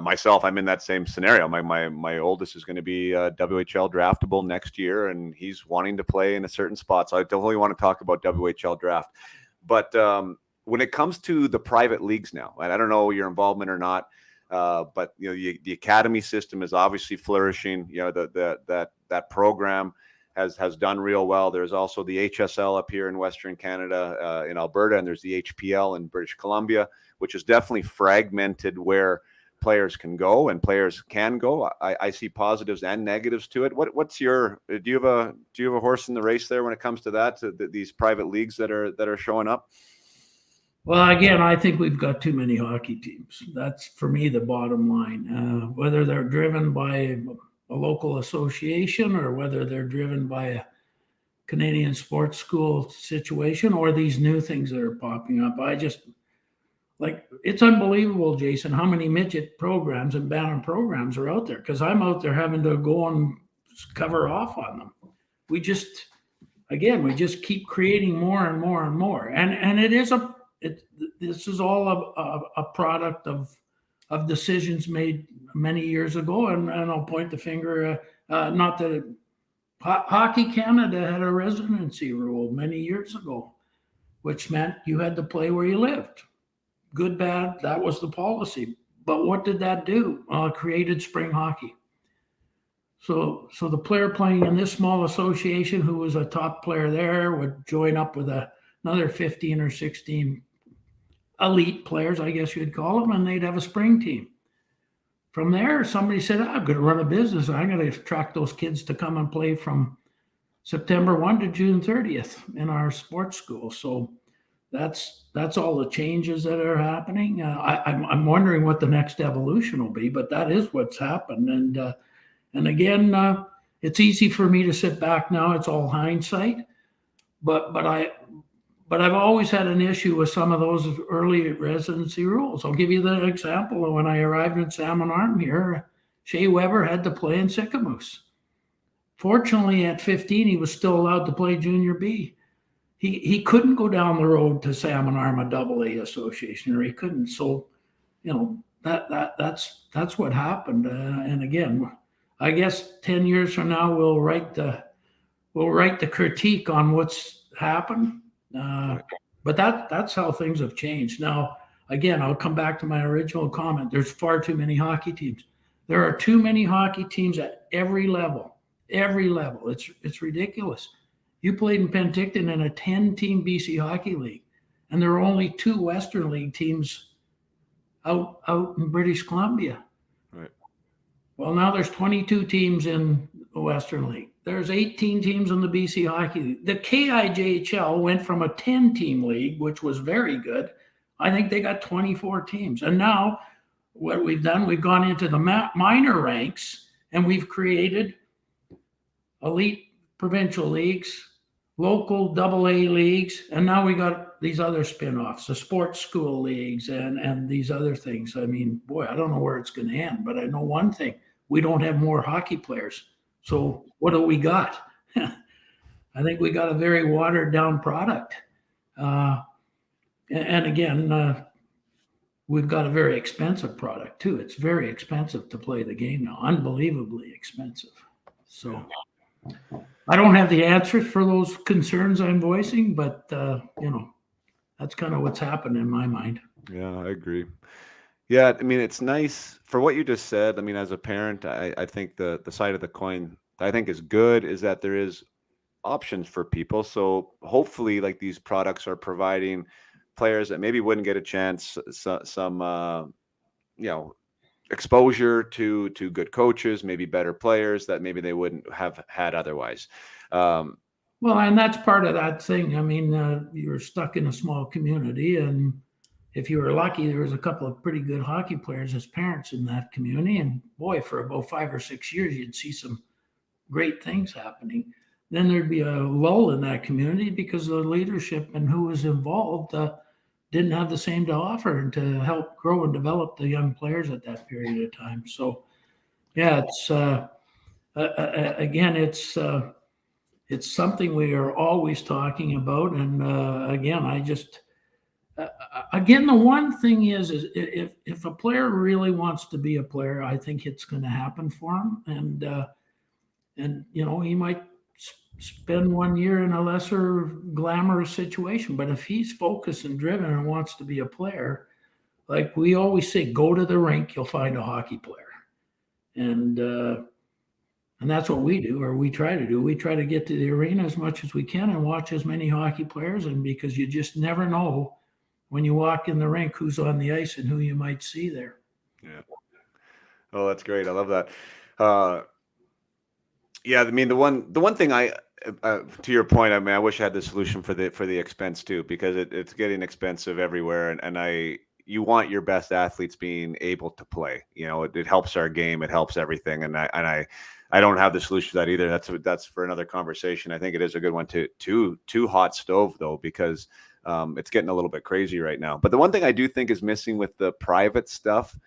myself, I'm in that same scenario. My oldest is going to be WHL draftable next year, and he's wanting to play in a certain spot. So I definitely want to talk about WHL draft. But when it comes to the private leagues now, and I don't know your involvement or not. But the academy system is obviously flourishing. That program has done real well. There's also the HSL up here in Western Canada, in Alberta, and there's the HPL in British Columbia, which is definitely fragmented where players can go and players can go. I see positives and negatives to it. What's your do you have a horse in the race there when it comes to that, to these private leagues that are showing up? Well, again, I think we've got too many hockey teams. That's, for me, the bottom line. Whether they're driven by a local association or whether they're driven by a Canadian sports school situation or these new things that are popping up, it's unbelievable, Jason, how many midget programs and bantam programs are out there, because I'm out there having to go and cover off on them. We just keep creating more and more and more. And this is all a product of decisions made many years ago, and I'll point the finger. Not that Hockey Canada had a residency rule many years ago, which meant you had to play where you lived. Good, bad, that was the policy. But what did that do? It created spring hockey. So the player playing in this small association who was a top player there would join up with another 15 or 16 elite players, I guess you'd call them, and they'd have a spring team. From there, somebody said, I'm going to run a business. I'm going to attract those kids to come and play from September 1 to June 30th in our sports school. So that's all the changes that are happening. I'm wondering what the next evolution will be, but that is what's happened. And again, it's easy for me to sit back now. It's all hindsight, but I've always had an issue with some of those early residency rules. I'll give you the example of when I arrived in Salmon Arm here. Shea Weber had to play in Sicamous. Fortunately, at 15, he was still allowed to play Junior B. He couldn't go down the road to Salmon Arm, a AA association, or he couldn't. So, that's what happened. And again, I guess 10 years from now we'll write the critique on what's happened. But that's how things have changed. Now, again, I'll come back to my original comment. There's far too many hockey teams. There are too many hockey teams at every level. Every level. It's ridiculous. You played in Penticton in a 10-team BC Hockey League, and there are only 2 Western League teams out in British Columbia. Right. Well, now there's 22 teams in the Western League. There's 18 teams in the BC Hockey League. The KIJHL went from a 10-team league, which was very good. I think they got 24 teams. And now what we've done, we've gone into the minor ranks, and we've created elite provincial leagues, local AA leagues, and now we got these other spin-offs, the sports school leagues and these other things. I mean, boy, I don't know where it's going to end, but I know one thing. We don't have more hockey players. So what do we got? I think we got a very watered down product. And again, we've got a very expensive product too. It's very expensive to play the game now, unbelievably expensive. So I don't have the answers for those concerns I'm voicing, but that's kind of what's happened in my mind. Yeah, I agree. Yeah, I mean, it's nice for what you just said. I mean, as a parent, I think the side of the coin that I think is good is that there is options for people. So hopefully, like, these products are providing players that maybe wouldn't get a chance some exposure to good coaches, maybe better players that maybe they wouldn't have had otherwise. Well, and that's part of that thing. I mean, you're stuck in a small community, and if you were lucky, there was a couple of pretty good hockey players as parents in that community. And boy, for about 5 or 6 years, you'd see some great things happening. Then there'd be a lull in that community because the leadership and who was involved didn't have the same to offer and to help grow and develop the young players at that period of time. So, yeah, it's again, it's something we are always talking about. And again, I just again, the one thing is if a player really wants to be a player, I think it's going to happen for him. And he might spend 1 year in a lesser glamorous situation, but if he's focused and driven and wants to be a player, like we always say, go to the rink, you'll find a hockey player. And that's what we do, or we try to do. We try to get to the arena as much as we can and watch as many hockey players. And because you just never know when you walk in the rink who's on the ice and who you might see there. Yeah. Oh, that's great. I love that. Yeah, I mean the one thing to your point, I mean, I wish I had the solution for the expense too, because it's getting expensive everywhere, and you want your best athletes being able to play. It helps our game, it helps everything, and I don't have the solution to that either. That's for another conversation. I think it is a good one to hot stove though, because it's getting a little bit crazy right now. But the one thing I do think is missing with the private stuff,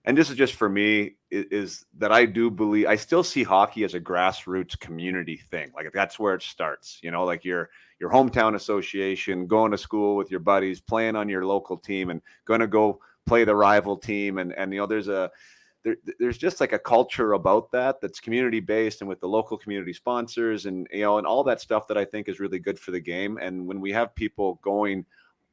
and this is just for me, is that I do believe I still see hockey as a grassroots community thing. Like that's where it starts, like your hometown association, going to school with your buddies, playing on your local team, and going to go play the rival team. And there's just like a culture about that's community based and with the local community sponsors and all that stuff that I think is really good for the game. And when we have people going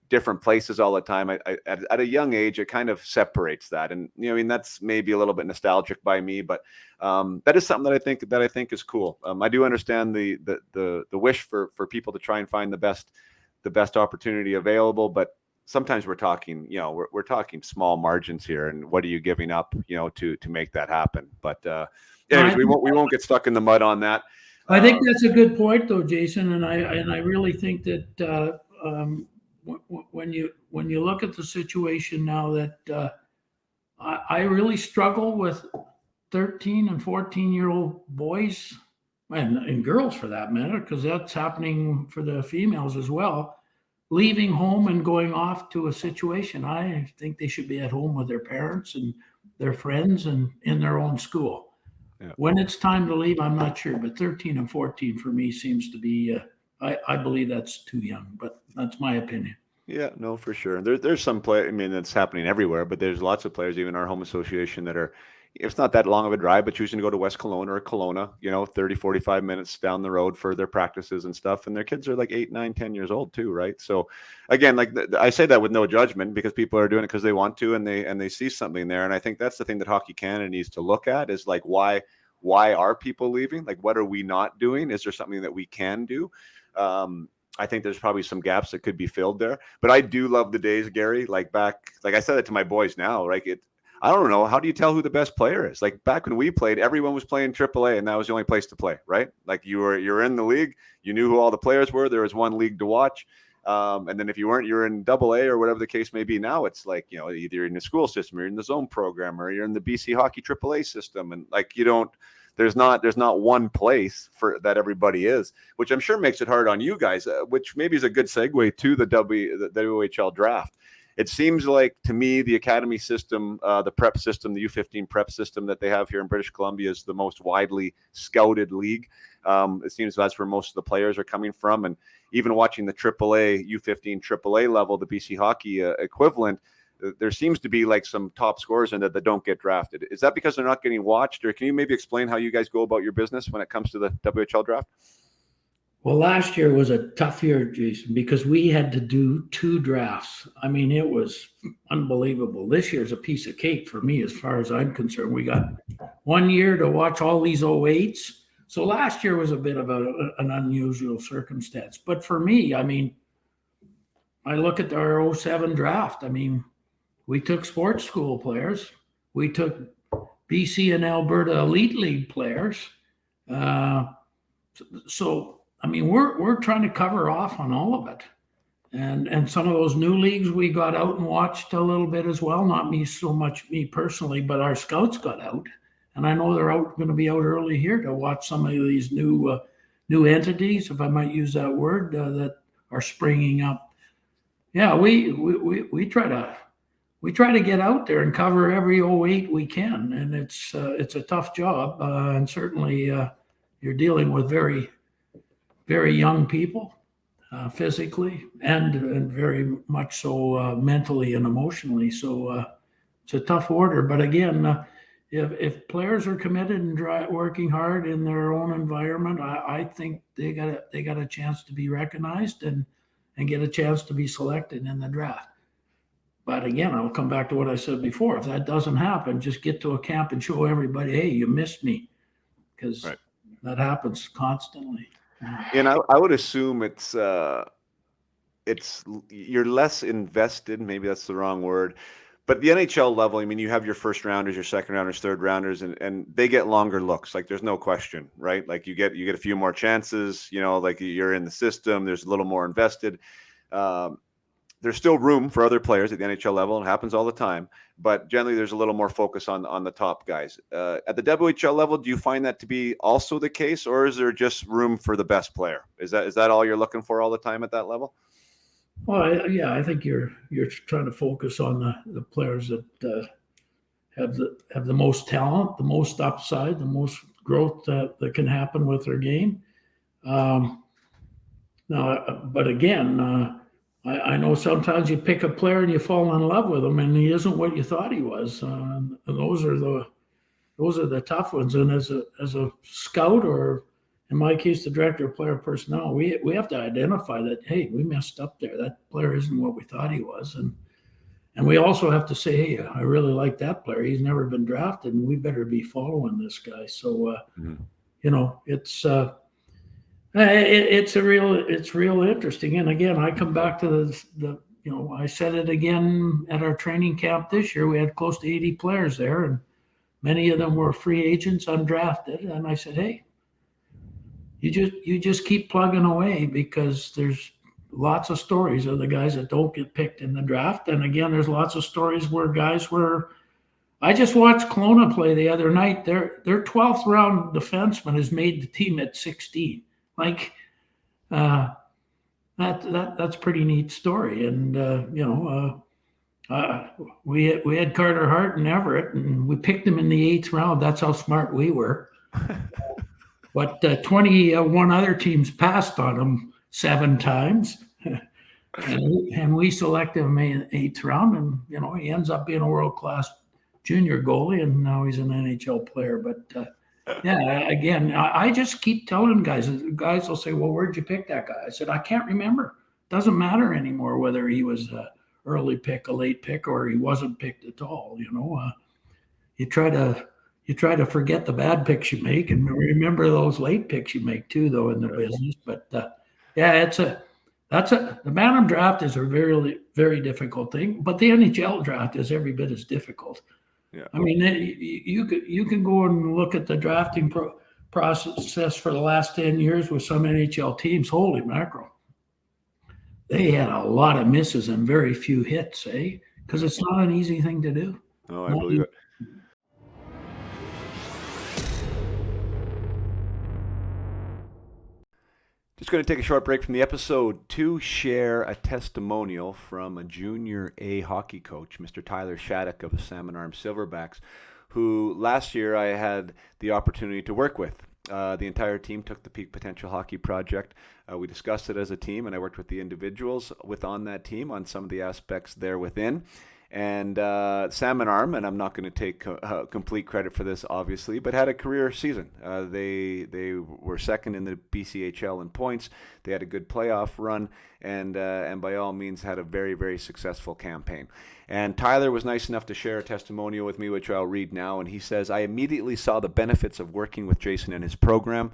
different places all the time, at a young age, it kind of separates that. And that's maybe a little bit nostalgic by me, but that is something that I think is cool. I do understand the wish for people to try and find the best opportunity available, but sometimes we're talking we're talking small margins here, and what are you giving up to make that happen? But anyways, we won't get stuck in the mud on that. I think that's a good point though, Jason, and I really think that when you look at the situation now, that I really struggle with 13 and 14-year-old boys and girls for that matter, because that's happening for the females as well, leaving home and going off to a situation. I think they should be at home with their parents and their friends and in their own school. Yeah. When it's time to leave, I'm not sure, but 13 and 14 for me seems to be I believe that's too young, but that's my opinion. Yeah, no, for sure. There's some play. I mean, it's happening everywhere, but there's lots of players, even our home association, that are, it's not that long of a drive, but choosing to go to West Kelowna or Kelowna, 30, 45 minutes down the road for their practices and stuff. And their kids are like 8, 9, 10 years old too, right? So again, like I say that with no judgment, because people are doing it because they want to, and they see something there. And I think that's the thing that Hockey Canada needs to look at, is like, why are people leaving? Like, what are we not doing? Is there something that we can do? I think there's probably some gaps that could be filled there, but I do love the days, Garry, like I said it to my boys now, like I don't know. How do you tell who the best player is? Like back when we played, everyone was playing AAA, and that was the only place to play, right? Like you're in the league, you knew who all the players were. There was one league to watch. And then if you weren't, you're in AA or whatever the case may be. Now it's like, either you're in the school system, or you're in the zone program, or you're in the BC Hockey AAA system. And like, there's not one place for that everybody is, which I'm sure makes it hard on you guys, which maybe is a good segue to the WHL draft. It seems like to me the academy system, the prep system, the U15 prep system that they have here in British Columbia is the most widely scouted league. It seems that's where most of the players are coming from. And even watching the AAA, U15 AAA level, the BC Hockey equivalent, there seems to be like some top scorers in that don't get drafted. Is that because they're not getting watched, or can you maybe explain how you guys go about your business when it comes to the WHL draft? Well, last year was a tough year, Jason, because we had to do 2 drafts. I mean, it was unbelievable. This year's a piece of cake for me, as far as I'm concerned. We got 1 year to watch all these 08s. So last year was a bit of an unusual circumstance. But for me, I mean, I look at our 07 draft. I mean, we took sports school players. We took BC and Alberta Elite League players. So I mean, we're trying to cover off on all of it. And some of those new leagues we got out and watched a little bit as well. Not me so much, me personally, but our scouts got out. And I know they're going to be out early here to watch some of these new entities, if I might use that word, that are springing up. Yeah, we try to get out there and cover every '08 we can, and it's a tough job, and certainly you're dealing with very young people, physically and very much so mentally and emotionally. So it's a tough order. But again, if players are committed and working hard in their own environment, I think they got a chance to be recognized and get a chance to be selected in the draft. But again, I'll come back to what I said before. If that doesn't happen, just get to a camp and show everybody, hey, you missed me, because Right. that happens constantly. And I would assume it's you're less invested. Maybe that's the wrong word. But the NHL level, I mean, you have your first rounders, your second rounders, third rounders, and they get longer looks. Like there's no question, right? Like you get a few more chances. You know, like you're in the system. There's a little more invested. Um, there's still room for other players at the NHL level. It happens all the time, but generally there's a little more focus on the top guys. At the WHL level, do you find that to be also the case, or is there just room for the best player? Is that all you're looking for all the time at that level? Well, yeah, I think you're trying to focus on the players that have the most talent, the most upside, the most growth that can happen with their game. Um, Now, but again, I know sometimes you pick a player and you fall in love with him, and he isn't what you thought he was. And those are the tough ones. And as a scout, or in my case, the director of player personnel, we have to identify that, hey, we messed up there. That player isn't what we thought he was, and we also have to say, hey, I really like that player. He's never been drafted, and we better be following this guy. So it's. It's real interesting. And again, I come back to the I said it again at our training camp this year. We had close to 80 players there, and many of them were free agents, undrafted. And I said, hey, you just keep plugging away, because there's lots of stories of the guys that don't get picked in the draft. And again, there's lots of stories where guys were. I just watched Kelowna play the other night. Their 12th round defenseman has made the team at 16. Like that's pretty neat story. And we had Carter Hart and Everett, and we picked him in the 8th round. That's how smart we were. But 21 other teams passed on him 7 times, and we selected him in the 8th round. And he ends up being a world class junior goalie, and now he's an NHL player. But yeah, again, I just keep telling guys. Guys will say, "Well, where'd you pick that guy?" I said, "I can't remember. Doesn't matter anymore whether he was an early pick, a late pick, or he wasn't picked at all. You try to forget the bad picks you make, and remember those late picks you make too, though, in the business. But yeah, the Bantam draft is a very, very difficult thing, but the NHL draft is every bit as difficult. Yeah. I mean, you can go and look at the drafting process for the last 10 years with some NHL teams. Holy mackerel. They had a lot of misses and very few hits, because it's not an easy thing to do. Oh, I believe it. Just going to take a short break from the episode to share a testimonial from a junior A hockey coach, Mr. Tyler Shattuck of the Salmon Arm Silverbacks, who last year I had the opportunity to work with. The entire team took the Peak Potential Hockey Project. We discussed it as a team, and I worked with the individuals on that team on some of the aspects there within. And Salmon Arm, and I'm not going to take complete credit for this, obviously, but had a career season. They were second in the BCHL in points. They had a good playoff run, and by all means had a very, very successful campaign. And Tyler was nice enough to share a testimonial with me, which I'll read now. And he says, "I immediately saw the benefits of working with Jason and his program.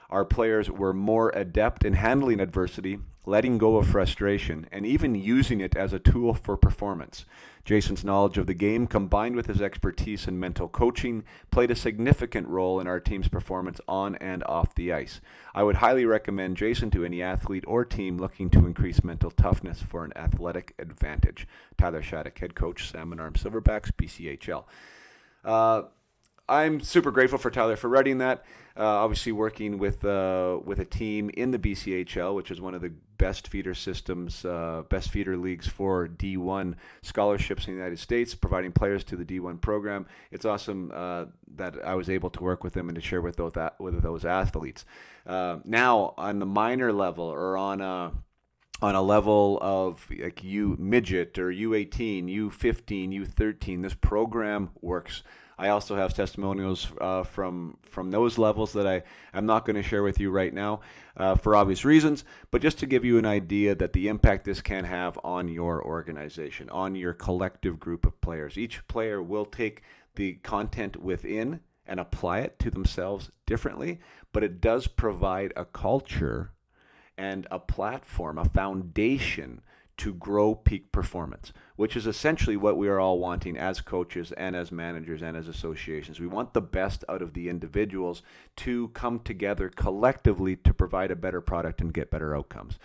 Our players were more adept in handling adversity, letting go of frustration, and even using it as a tool for performance. Jason's knowledge of the game, combined with his expertise in mental coaching, played a significant role in our team's performance on and off the ice. I would highly recommend Jason to any athlete or team looking to increase mental toughness for an athletic advantage." Tyler Shattuck, head coach, Salmon Arm Silverbacks, BCHL. I'm super grateful for Tyler for writing that. Obviously, working with a team in the BCHL, which is one of the best feeder systems, best feeder leagues for D1 scholarships in the United States, providing players to the D1 program. It's awesome that I was able to work with them and to share with those athletes. Now, on the minor level or on a level of like midget or U18, U15, U13, this program works. I also have testimonials from those levels that I'm not going to share with you right now for obvious reasons, but just to give you an idea that the impact this can have on your organization, on your collective group of players. Each player will take the content within and apply it to themselves differently, but it does provide a culture and a platform, a foundation to grow peak performance, which is essentially what we are all wanting as coaches and as managers and as associations. We want the best out of the individuals to come together collectively to provide a better product and get better outcomes.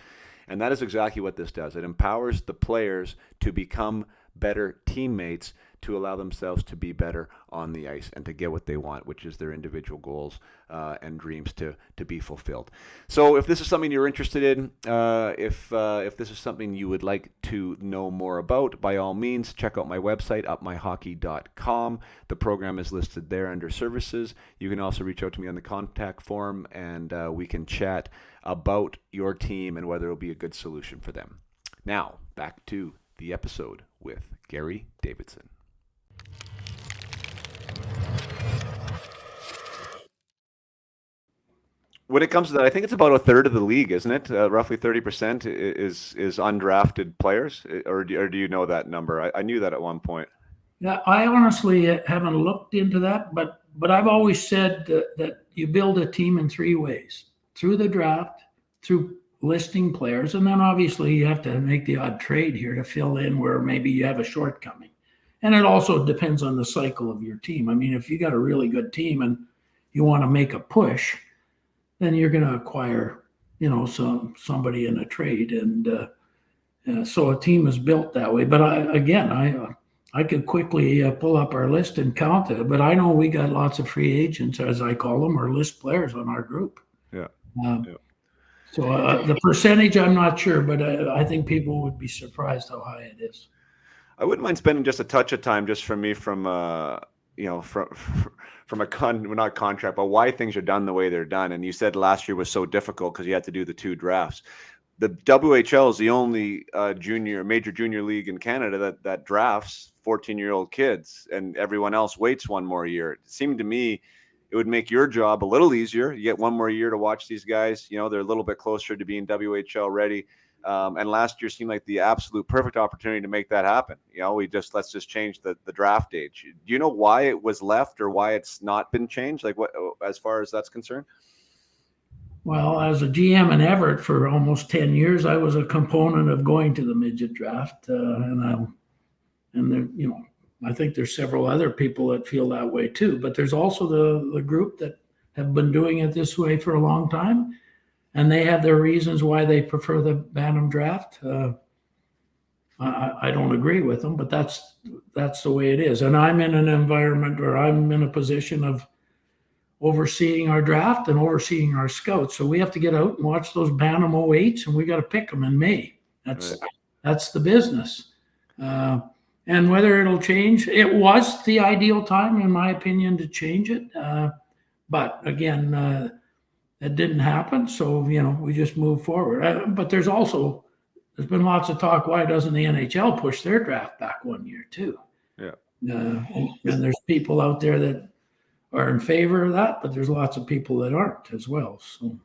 And that is exactly what this does. It empowers the players to become better teammates, to allow themselves to be better on the ice and to get what they want, which is their individual goals and dreams to be fulfilled. So if this is something you're interested in, if this is something you would like to know more about, by all means, check out my website, upmyhockey.com. The program is listed there under services. You can also reach out to me on the contact form, and we can chat about your team and whether it will be a good solution for them. Now, back to the episode with Garry Davidson. When it comes to that, I think it's about a third of the league, isn't it? Roughly 30% is undrafted players, or do you know that number? I knew that at one point. Yeah, I honestly haven't looked into that, but I've always said that you build a team in three ways: through the draft, through listing players, and then obviously you have to make the odd trade here to fill in where maybe you have a shortcoming. And it also depends on the cycle of your team. I mean, if you got a really good team and you want to make a push, then you're going to acquire, somebody in a trade, and so a team is built that way. But I could quickly pull up our list and count it. But I know we got lots of free agents, as I call them, or list players on our group. Yeah. So the percentage, I'm not sure, but I think people would be surprised how high it is. I wouldn't mind spending just a touch of time just from not contract, but why things are done the way they're done. And you said last year was so difficult because you had to do the two drafts. The WHL is the only major junior league in Canada that drafts 14-year-old kids, and everyone else waits one more year. It seemed to me it would make your job a little easier. You get one more year to watch these guys. They're a little bit closer to being WHL ready. And last year seemed like the absolute perfect opportunity to make that happen. Let's just change the draft age. Do you know why it was left or why it's not been changed? Like what, as far as that's concerned? Well, as a GM in Everett for almost 10 years, I was a component of going to the midget draft. I think there's several other people that feel that way too, but there's also the group that have been doing it this way for a long time. And they have their reasons why they prefer the Bantam draft. I don't agree with them, but that's the way it is. And I'm in an environment where I'm in a position of overseeing our draft and overseeing our scouts. So we have to get out and watch those Bantam 08s, and we got to pick them in May. That's the business. And whether it'll change, it was the ideal time, in my opinion, to change it. But again, that didn't happen, so we just move forward. But there's been lots of talk. Why doesn't the NHL push their draft back 1 year too? Yeah. And there's people out there that are in favor of that, but there's lots of people that aren't as well. So,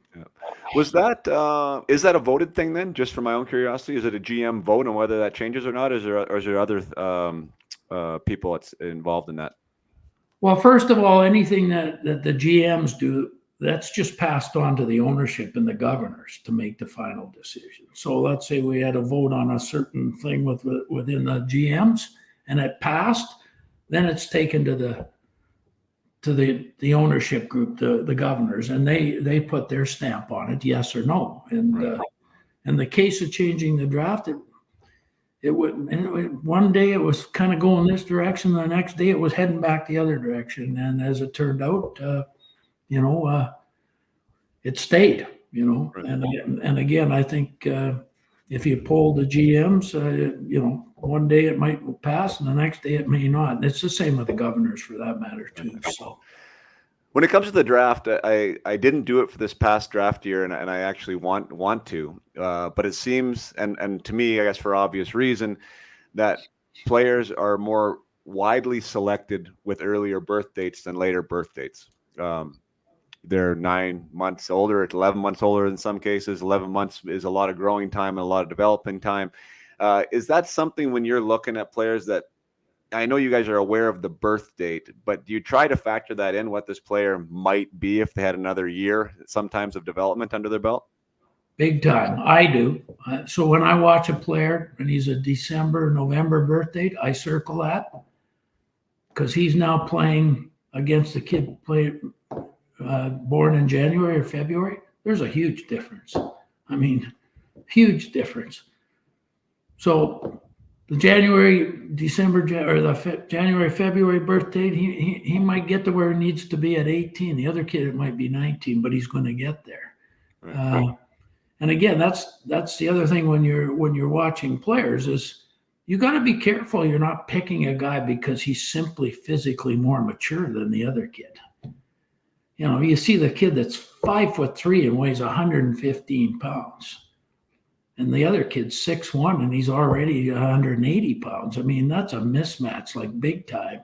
is that a voted thing then? Just for my own curiosity, is it a GM vote on whether that changes or not? Is there other people that's involved in that? Well, first of all, anything that the GMs do, that's just passed on to the ownership and the governors to make the final decision. So let's say we had a vote on a certain thing within the GMs and it passed, then it's taken to the ownership group, the governors, and they put their stamp on it, yes or no. And in the case of changing the draft, One day it was kind of going this direction, the next day it was heading back the other direction, and as it turned out, it stayed. Right. And again, I think if you poll the GMs, one day it might pass, and the next day it may not. And it's the same with the governors, for that matter, too. So. When it comes to the draft, I didn't do it for this past draft year, and I actually want to. But it seems, and to me, I guess for obvious reason, that players are more widely selected with earlier birth dates than later birth dates. They're 9 months older, 11 months older in some cases. 11 months is a lot of growing time and a lot of developing time. Is that something when you're looking at players that, I know you guys are aware of the birth date, but do you try to factor that in, what this player might be if they had another year, sometimes of development under their belt? Big time. I do. So when I watch a player and he's a December, November birth date, I circle that because he's now playing against a kid born in January or February. There's a huge difference. I mean, huge difference. So the January, February birth date, he might get to where he needs to be at 18. The other kid, it might be 19, but he's going to get there. Right. And again, that's the other thing when you're watching players is you got to be careful. You're not picking a guy because he's simply physically more mature than the other kid. You see the kid that's 5'3" and weighs 115 pounds. And the other kid's 6'1" and he's already 180 pounds. I mean, that's a mismatch, like big time.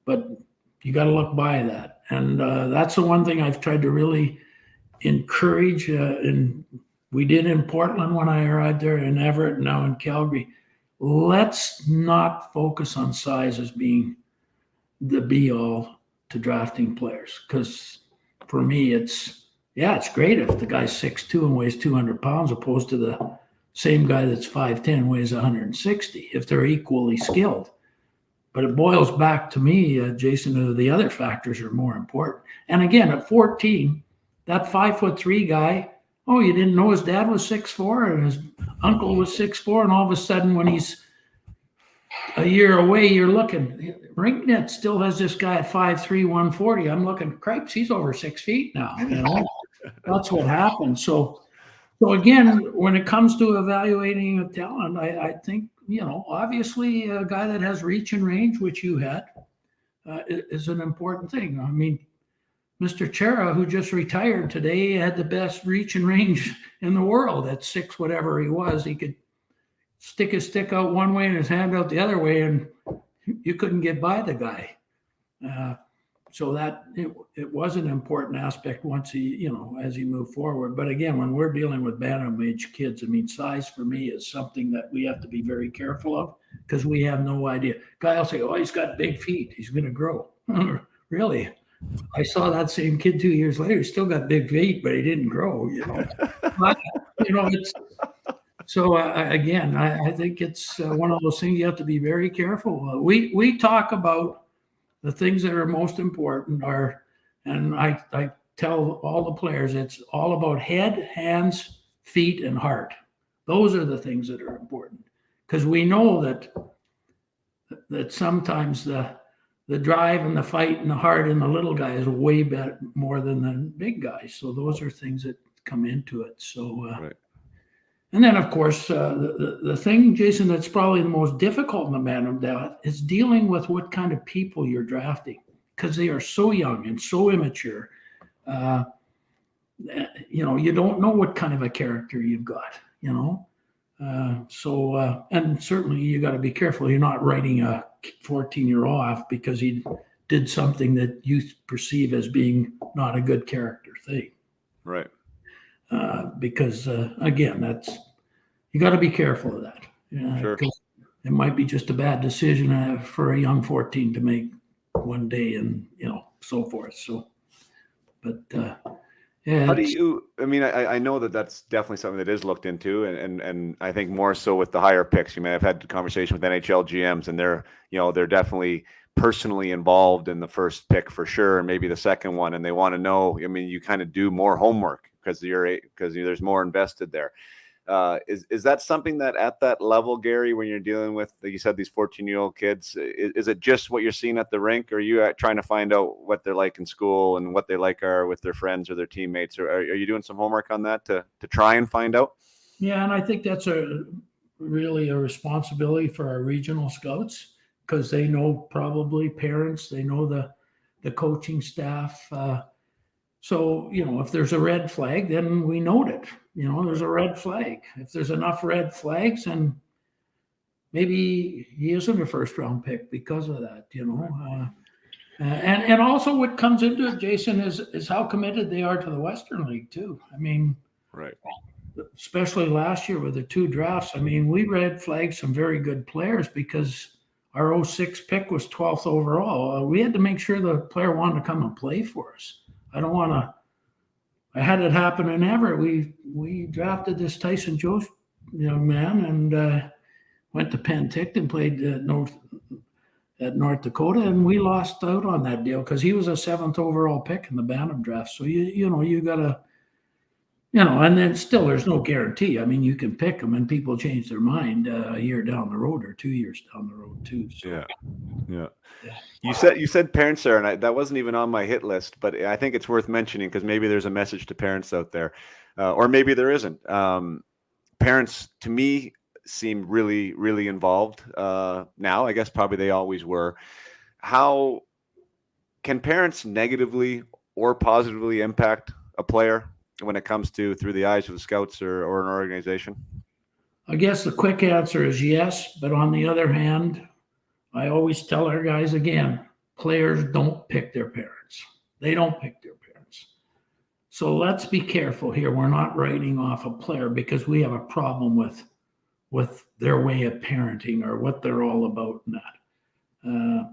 But you got to look by that. And that's the one thing I've tried to really encourage. And we did in Portland when I arrived there, in Everett, and now in Calgary. Let's not focus on size as being the be-all to drafting players. Because for me, it's great if the guy's 6'2" and weighs 200 pounds opposed to the same guy that's 5'10", weighs 160, if they're equally skilled. But it boils back to me, Jason, the other factors are more important. And again, at 14, that 5'3" guy, you didn't know his dad was 6'4" and his uncle was 6'4", and all of a sudden when he's a year away, you're looking, RinkNet still has this guy at 5'3", 140. I'm looking, cripes, he's over 6 feet now. That's what happened. So again, when it comes to evaluating a talent, I think, obviously a guy that has reach and range, which you had, is an important thing. I mean, Mr. Chera, who just retired today, had the best reach and range in the world at 6, whatever he was. He could stick his stick out one way and his hand out the other way, and you couldn't get by the guy. So that it was an important aspect once he, as he moved forward. But again, when we're dealing with bantam age kids, I mean, size for me is something that we have to be very careful of because we have no idea. Guy will say, he's got big feet, he's going to grow. Really? I saw that same kid 2 years later. He still got big feet, but he didn't grow. But, it's so again. I think it's one of those things you have to be very careful. We talk about the things that are most important and I tell all the players, it's all about head, hands, feet, and heart. Those are the things that are important because we know that sometimes the drive and the fight and the heart in the little guy is way better, more than the big guy. So those are things that come into it. So, right. And then, of course, the thing, Jason, that's probably the most difficult in the bantam draft is dealing with what kind of people you're drafting because they are so young and so immature. You don't know what kind of a character you've got, and certainly you got to be careful. You're not writing a 14-year-old off because he did something that you perceive as being not a good character thing. Right. Because again, you got to be careful of that. Sure. It might be just a bad decision for a young 14 to make one day, and so forth. So, but yeah. How do you? I mean, I know that's definitely something that is looked into, and I think more so with the higher picks. You may have had a conversation with NHL GMs, and they're definitely personally involved in the first pick for sure, and maybe the second one, and they want to know. I mean, you kind of do more homework because there's more invested there. Is that something that at that level, Garry, when you're dealing with, like you said, these 14-year-old kids, is it just what you're seeing at the rink, or are you trying to find out what they're like in school and what they like are with their friends or their teammates? Or are you doing some homework on that to try and find out? Yeah, and I think that's really a responsibility for our regional scouts, because they know probably parents, they know the coaching staff. So, if there's a red flag, then we note it. There's a red flag. If there's enough red flags, and maybe he isn't a first round pick because of that. And also what comes into it, Jason, is how committed they are to the Western League too. I mean, right. Especially last year with the 2 drafts. I mean, we red flagged some very good players because our 06 pick was 12th overall. We had to make sure the player wanted to come and play for us. I had it happen in Everett. We drafted this Tyson Jost young man and went to Penticton, played at North Dakota, and we lost out on that deal because he was a 7th overall pick in the Bantam draft. So you gotta, and then still there's no guarantee. I mean, you can pick them and people change their mind a year down the road or 2 years down the road too. So. Yeah. You said parents there, and that wasn't even on my hit list, but I think it's worth mentioning because maybe there's a message to parents out there, or maybe there isn't. Parents, to me, seem really, really involved now. I guess probably they always were. How can parents negatively or positively impact a player when it comes to through the eyes of the scouts or an organization? I guess the quick answer is yes, but on the other hand, I always tell our guys again, players don't pick their parents. They don't pick their parents. So let's be careful here. We're not writing off a player because we have a problem with their way of parenting or what they're all about in that.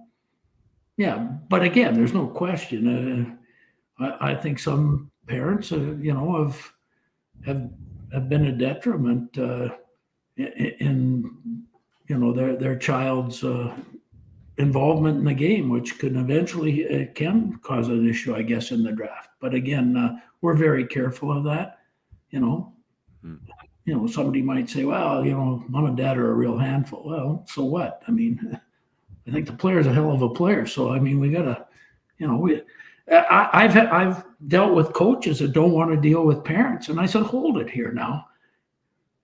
Yeah, but again, there's no question. I think some parents, have been a detriment in their child's involvement in the game, which can eventually it can cause an issue, I guess, in the draft. But again, we're very careful of that. Somebody might say, well, mom and dad are a real handful. Well, so what? I mean, I think the player's a hell of a player. So, I mean, we got to, I've dealt with coaches that don't want to deal with parents. And I said, hold it here now.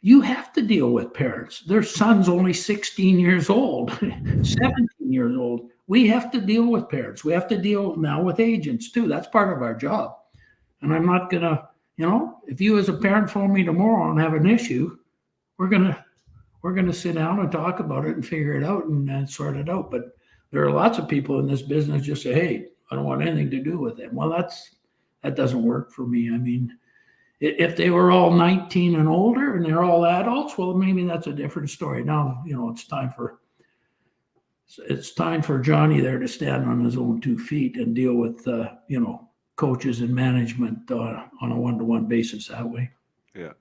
You have to deal with parents. Their son's only 16 years old, 17 years old. We have to deal with parents. We have to deal now with agents too. That's part of our job. And I'm not going to, if you as a parent phone me tomorrow and have an issue, we're going to sit down and talk about it and figure it out and sort it out. But there are lots of people in this business just say, hey, I don't want anything to do with them. Well, that doesn't work for me. I mean, if they were all 19 and older and they're all adults, well, maybe that's a different story. Now, it's time for Johnny there to stand on his own 2 feet and deal with, coaches and management on a one-to-one basis that way. Yeah.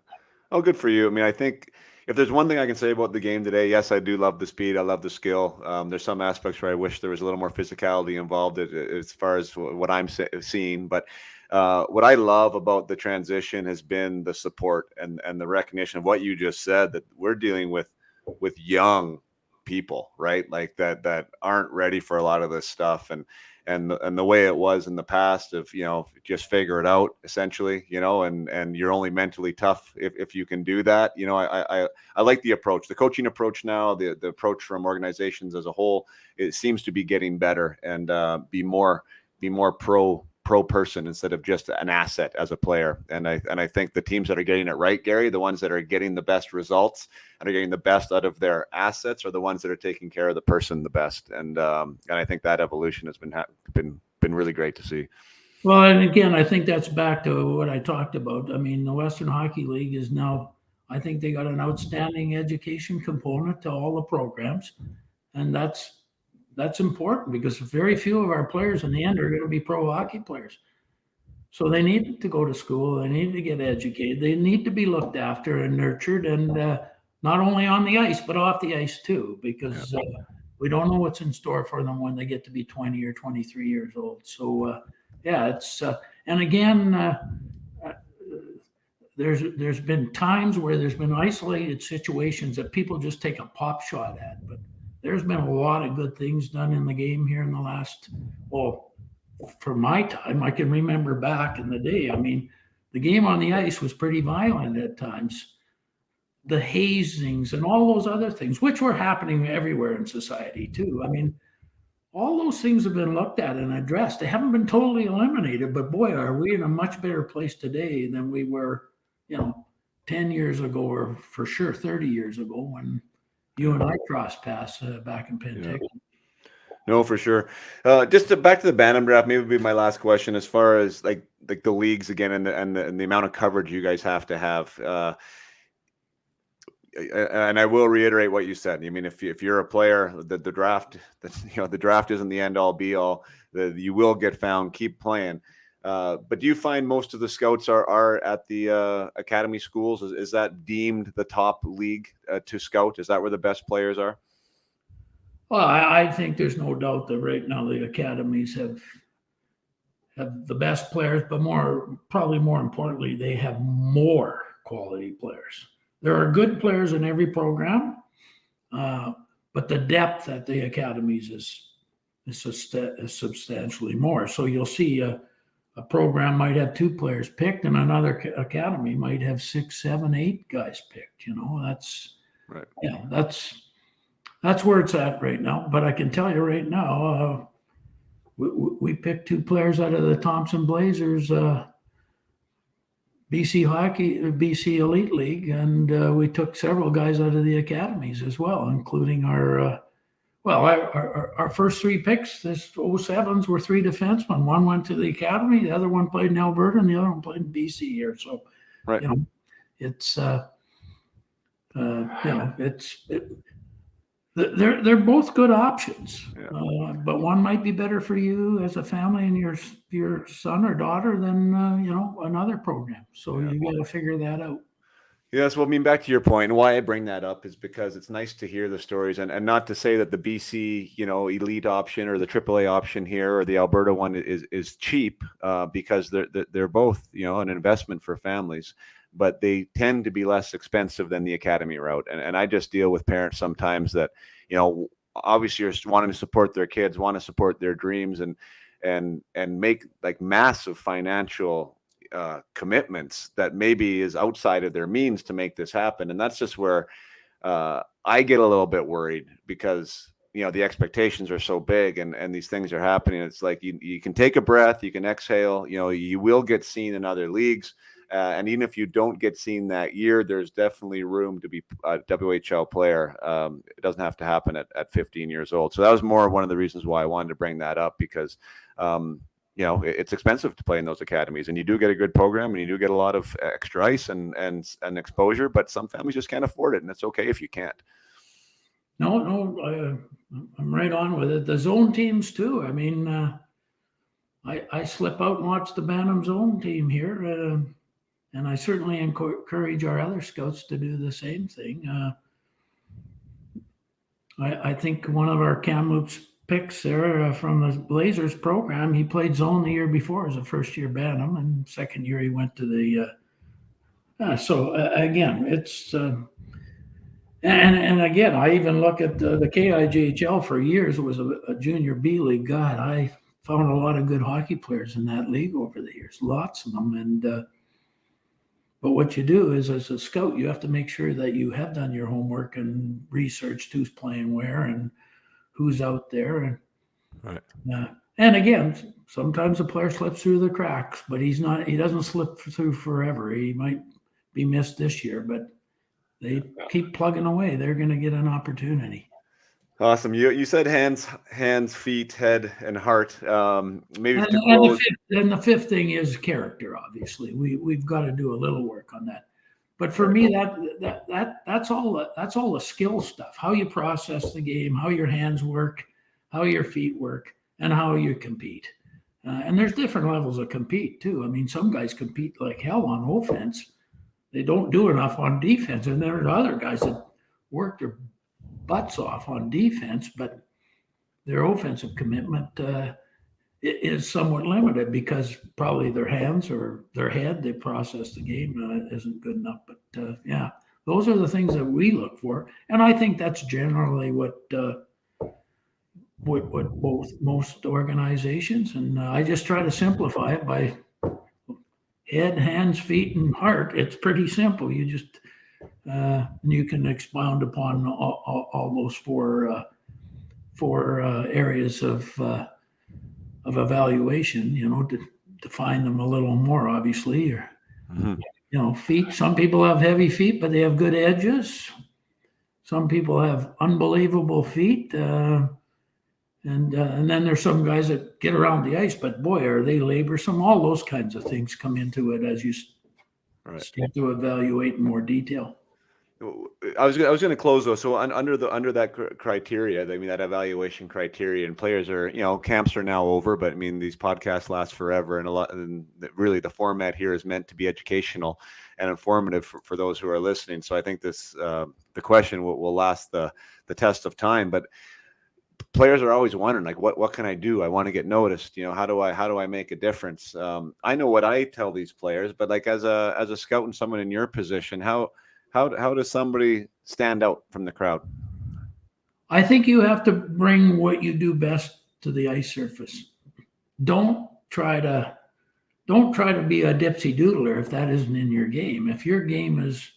Oh, good for you. I mean, I think if there's one thing I can say about the game today, yes, I do love the speed. I love the skill. There's some aspects where I wish there was a little more physicality involved as far as what I'm seeing. But what I love about the transition has been the support and the recognition of what you just said, that we're dealing with young people, right? Like that aren't ready for a lot of this stuff. And the way it was in the past of, just figure it out essentially, and you're only mentally tough if you can do that. I like the approach, the coaching approach now, the approach from organizations as a whole. It seems to be getting better and be more pro person instead of just an asset as a player. And I think the teams that are getting it right, Garry, the ones that are getting the best results and are getting the best out of their assets are the ones that are taking care of the person the best. And I think that evolution has been really great to see. Well, and again, I think that's back to what I talked about. I mean, the Western Hockey League is now, I think they got an outstanding education component to all the programs. And that's important because very few of our players in the end are going to be pro hockey players. So they need to go to school. They need to get educated. They need to be looked after and nurtured, and not only on the ice, but off the ice too, because we don't know what's in store for them when they get to be 20 or 23 years old. So, it's and again, there's been times where there's been isolated situations that people just take a pop shot at, but there's been a lot of good things done in the game here in the last, well, for my time, I can remember back in the day. I mean, the game on the ice was pretty violent at times. The hazings and all those other things, which were happening everywhere in society too. I mean, all those things have been looked at and addressed. They haven't been totally eliminated, but boy, are we in a much better place today than we were, 10 years ago, or for sure 30 years ago when you and I crossed paths back in Penticton. Yeah. No, for sure. Back to the Bantam draft, maybe would be my last question as far as like the leagues again and the amount of coverage you guys have to have. And I will reiterate what you said. I mean, if you're a player, the draft, the draft isn't the end all be all. You will get found. Keep playing. But do you find most of the scouts are at the academy schools? Is that deemed the top league to scout? Is that where the best players are? Well, I think there's no doubt that right now the academies have the best players, but probably more importantly, they have more quality players. There are good players in every program, but the depth at the academies is substantially more. So you'll see a program might have 2 players picked, and another academy might have 6, 7, 8 guys picked. That's right. That's where it's at right now. But I can tell you right now, we picked 2 players out of the Thompson Blazers, BC Elite League, and we took several guys out of the academies as well, including our first 3 picks, this 07s, were 3 defensemen. One went to the academy, the other one played in Alberta, and the other one played in BC here. So, right. It's they're both good options, yeah. But one might be better for you as a family and your son or daughter than another program. So you got to figure that out. Yes, well, I mean, back to your point, and why I bring that up is because it's nice to hear the stories, and not to say that the BC, elite option or the AAA option here or the Alberta one is cheap, because they're both, an investment for families, but they tend to be less expensive than the academy route. And I just deal with parents sometimes that, obviously are wanting to support their kids, want to support their dreams, and make like massive financial commitments that maybe is outside of their means to make this happen. And that's just where I get a little bit worried, because the expectations are so big and these things are happening. It's like you can take a breath, you can exhale, you will get seen in other leagues. And even if you don't get seen that year, there's definitely room to be a WHL player. It doesn't have to happen at 15 years old. So that was more one of the reasons why I wanted to bring that up, because it's expensive to play in those academies, and you do get a good program, and you do get a lot of extra ice and exposure, but some families just can't afford it, and it's okay if you can't. No, I'm right on with it. The zone teams too. I mean, I slip out and watch the Bantam zone team here, and I certainly encourage our other scouts to do the same thing. I think one of our Kamloops picks there from the Blazers program, he played zone the year before as a first-year Bantam, and second year he went to the again, it's and again, I even look at the KIJHL for years. It was a junior B league. God, I found a lot of good hockey players in that league over the years, lots of them. And but what you do is, as a scout, you have to make sure that you have done your homework and researched who's playing where and who's out there. And right. And again, sometimes a player slips through the cracks, but he doesn't slip through forever. He might be missed this year, but they keep plugging away. They're going to get an opportunity. Awesome. You said hands, feet, head, and heart. Maybe and the fifth thing is character. Obviously, we've got to do a little work on that. But for me, that's all the skill stuff. How you process the game, how your hands work, how your feet work, and how you compete. And there's different levels of compete too. I mean, some guys compete like hell on offense. They don't do enough on defense, and there are other guys that work their butts off on defense, but their offensive commitment is somewhat limited because probably their hands or their head, they process the game isn't good enough. But yeah, those are the things that we look for, and I think that's generally what both most organizations. And I just try to simplify it by head, hands, feet, and heart. It's pretty simple. You can expound upon all those four areas of evaluation. To define them a little more, obviously. Or feet. Some people have heavy feet, but they have good edges. Some people have unbelievable feet. And then there's some guys that get around the ice, but boy, are they laborsome. All those kinds of things come into it as you start to evaluate in more detail. I was going to close though. So under that criteria, I mean that evaluation criteria, and players are, camps are now over, but I mean these podcasts last forever, and really the format here is meant to be educational and informative for those who are listening. So I think this the question will last the test of time, but players are always wondering, like, what can I do? I want to get noticed. How do I make a difference? I know what I tell these players, but like as a scout and someone in your position, how does somebody stand out from the crowd? I think you have to bring what you do best to the ice surface. Don't try to be a dipsy doodler if that isn't in your game. If your game is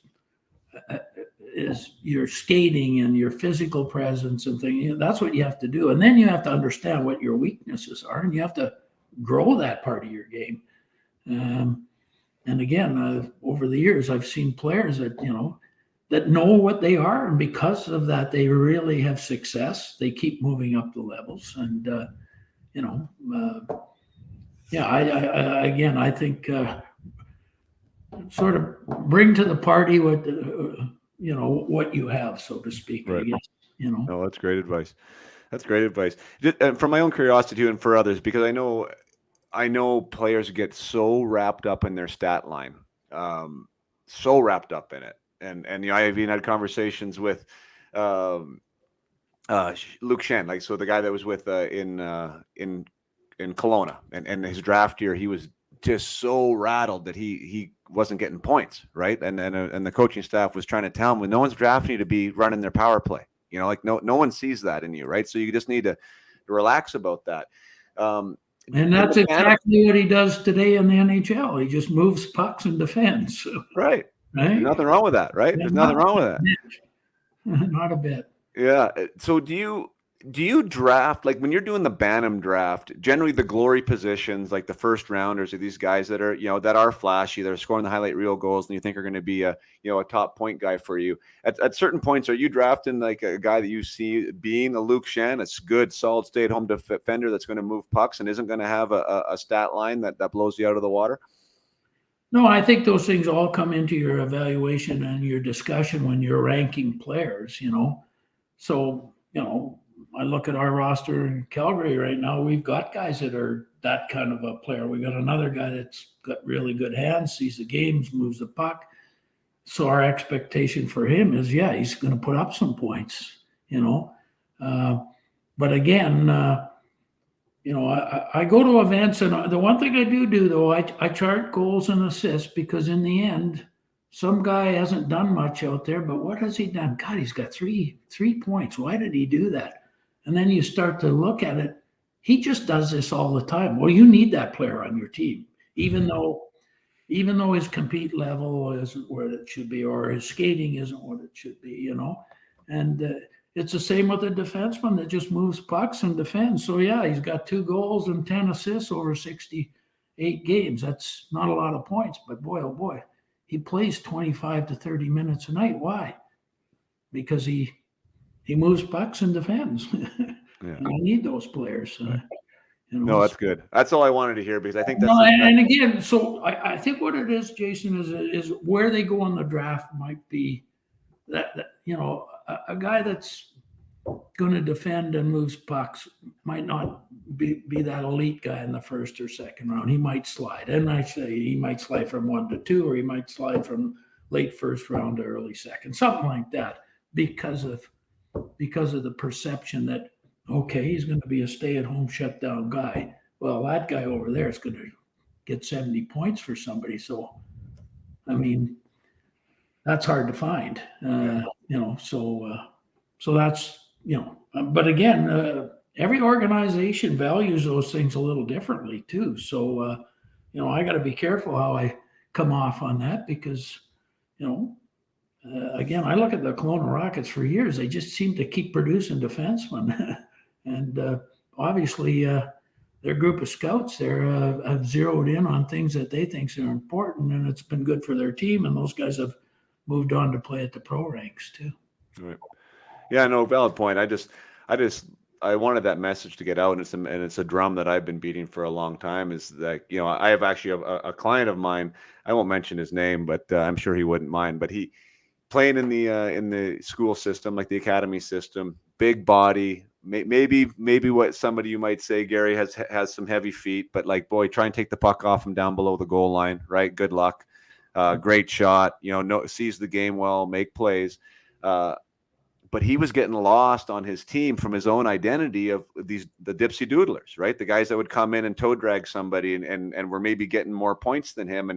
your skating and your physical presence and things, that's what you have to do. And then you have to understand what your weaknesses are, and you have to grow that part of your game. And again, over the years, I've seen players that know what they are, and because of that, they really have success. They keep moving up the levels, and I think sort of bring to the party what you have, so to speak. Right. I guess, No, that's great advice. That's great advice. Just, from my own curiosity and for others, because I know players get so wrapped up in their stat line, so wrapped up in it. And I've even had conversations with Luke Schenn, like, so the guy that was with in Kelowna, and his draft year, he was just so rattled that he wasn't getting points, right? And the coaching staff was trying to tell him, well, no one's drafting you to be running their power play. Like no one sees that in you, right? So you just need to relax about that. And that's exactly what he does today in the NHL. He just moves pucks and defends. Right. There's nothing wrong with that, right? There's nothing wrong with that. Not a bit. Yeah. So do you draft, like when you're doing the Bantam draft, generally the glory positions, like the first rounders, are these guys that are, that are flashy, that are scoring the highlight reel goals, and you think are going to be a top point guy for you. At certain points, are you drafting like a guy that you see being a Luke Schenn, a good, solid stay-at-home defender that's going to move pucks and isn't going to have a stat line that blows you out of the water? No, I think those things all come into your evaluation and your discussion when you're ranking players, So, I look at our roster in Calgary right now. We've got guys that are that kind of a player. We got another guy that's got really good hands, sees the games, moves the puck. So our expectation for him is, he's going to put up some points, But again, I go to events, and the one thing I do though, I chart goals and assists, because in the end, some guy hasn't done much out there, but what has he done? God, he's got three points. Why did he do that? And then you start to look at it. He just does this all the time. Well, you need that player on your team, even though his compete level isn't where it should be, or his skating isn't what it should be, And it's the same with a defenseman that just moves pucks and defends. So he's got 2 goals and 10 assists over 68 games. That's not a lot of points, but boy, oh boy, he plays 25 to 30 minutes a night. Why? Because he moves pucks and defends. And I need those players. No, that's good. That's all I wanted to hear, because I think that's. And again, so I think what it is, Jason, is where they go in the draft might be that a guy that's going to defend and moves pucks might not be that elite guy in the first or second round. He might slide, and I say he might slide from 1 to 2, or he might slide from late first round to early second, something like that, because of the perception that, okay, he's going to be a stay-at-home shutdown guy. well, that guy over there is going to get 70 points for somebody. So, I mean, that's hard to find, Yeah. so that's, but again, every organization values those things a little differently too. So, I got to be careful how I come off on that because, you know, again, I look at the Kelowna Rockets for years. They just seem to keep producing defensemen. And obviously, their group of scouts there have zeroed in on things that they think are important, and it's been good for their team. And those guys have moved on to play at the pro ranks too. Right. Yeah, no, valid point. I wanted that message to get out, and it's a drum that I've been beating for a long time. Is that I have actually a client of mine. I won't mention his name, but I'm sure he wouldn't mind. But he playing in the school system, like the academy system, big body, maybe what somebody you might say, Garry has some heavy feet, but like, boy, try and take the puck off him down below the goal line, right? Good luck. Great shot, sees the game well, make plays. But he was getting lost on his team from his own identity of the Dipsy Doodlers, right? The guys that would come in and toe drag somebody and were maybe getting more points than him.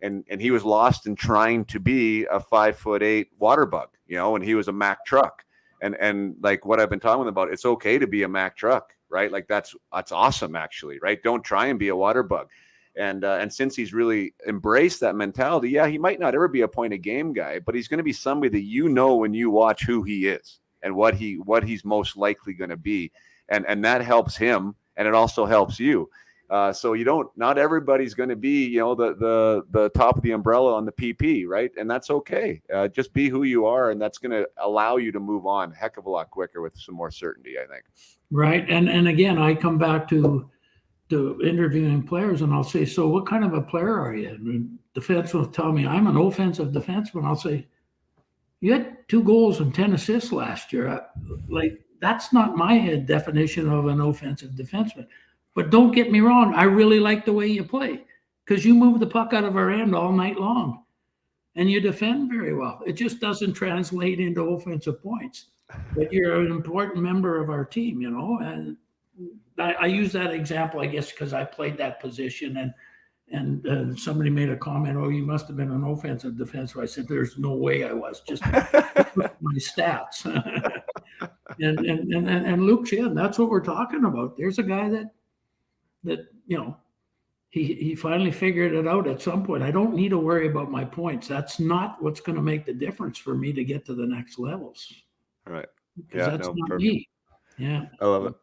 And he was lost in trying to be a 5'8" water bug, and he was a Mack truck. And like what I've been talking about, it's okay to be a Mack truck, right? Like that's awesome, actually, right? Don't try and be a water bug. And since he's really embraced that mentality, yeah, he might not ever be a point a game guy, but he's going to be somebody that when you watch who he is and what he's most likely going to be, and that helps him, and it also helps you. So not everybody's going to be the top of the umbrella on the PP, right? And that's okay. Just be who you are, and that's going to allow you to move on a heck of a lot quicker with some more certainty, I think. Right, and again, I come back to interviewing players, and I'll say, so what kind of a player are you? And defense will tell me I'm an offensive defenseman. I'll say, you had 2 goals and 10 assists last year. Like, that's not my definition of an offensive defenseman. But don't get me wrong, I really like the way you play because you move the puck out of our end all night long and you defend very well. It just doesn't translate into offensive points. But you're an important member of our team, and I use that example, I guess, because I played that position, and somebody made a comment, "Oh, you must have been an offensive defenseman." I said, "There's no way I was. Just my stats." and Luke Chen, that's what we're talking about. There's a guy that he finally figured it out at some point. I don't need to worry about my points. That's not what's going to make the difference for me to get to the next levels. Right. Because that's not perfect. Me. Yeah. I love it.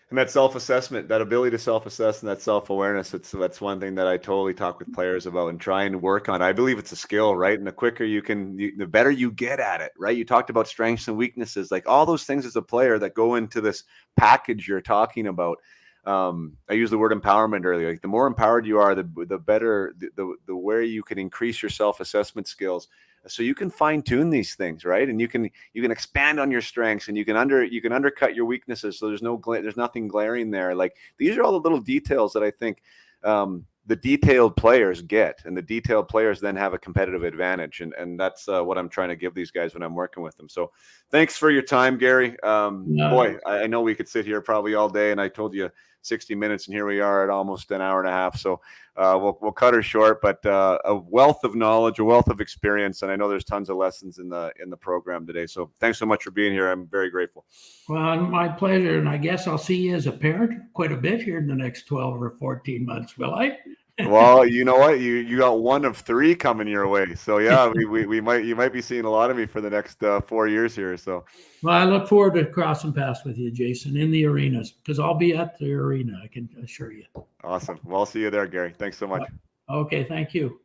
And that self-assessment, that ability to self-assess and that self-awareness, that's one thing that I totally talk with players about and try and work on. I believe it's a skill, right? And the quicker the better you get at it, right? You talked about strengths and weaknesses, like all those things as a player that go into this package you're talking about. I used the word empowerment earlier. Like the more empowered you are, the better, the where you can increase your self-assessment skills. So you can fine tune these things, right? And you can expand on your strengths, and you can undercut your weaknesses. So there's nothing glaring there. Like these are all the little details that I think the detailed players get, and the detailed players then have a competitive advantage. And that's what I'm trying to give these guys when I'm working with them. So thanks for your time, Garry. Boy, I know we could sit here probably all day, and I told you 60 minutes, and here we are at almost an hour and a half. So we'll cut her short, but a wealth of knowledge, a wealth of experience, and I know there's tons of lessons in the program today. So thanks so much for being here. I'm very grateful. Well, my pleasure, and I guess I'll see you as a parent quite a bit here in the next 12 or 14 months, will I? Well, you know what? You got one of 3 coming your way. So yeah, you might be seeing a lot of me for the next 4 years here. So well, I look forward to crossing paths with you, Jason, in the arenas, because I'll be at the arena, I can assure you. Awesome. Well, I'll see you there, Garry. Thanks so much. Okay, thank you.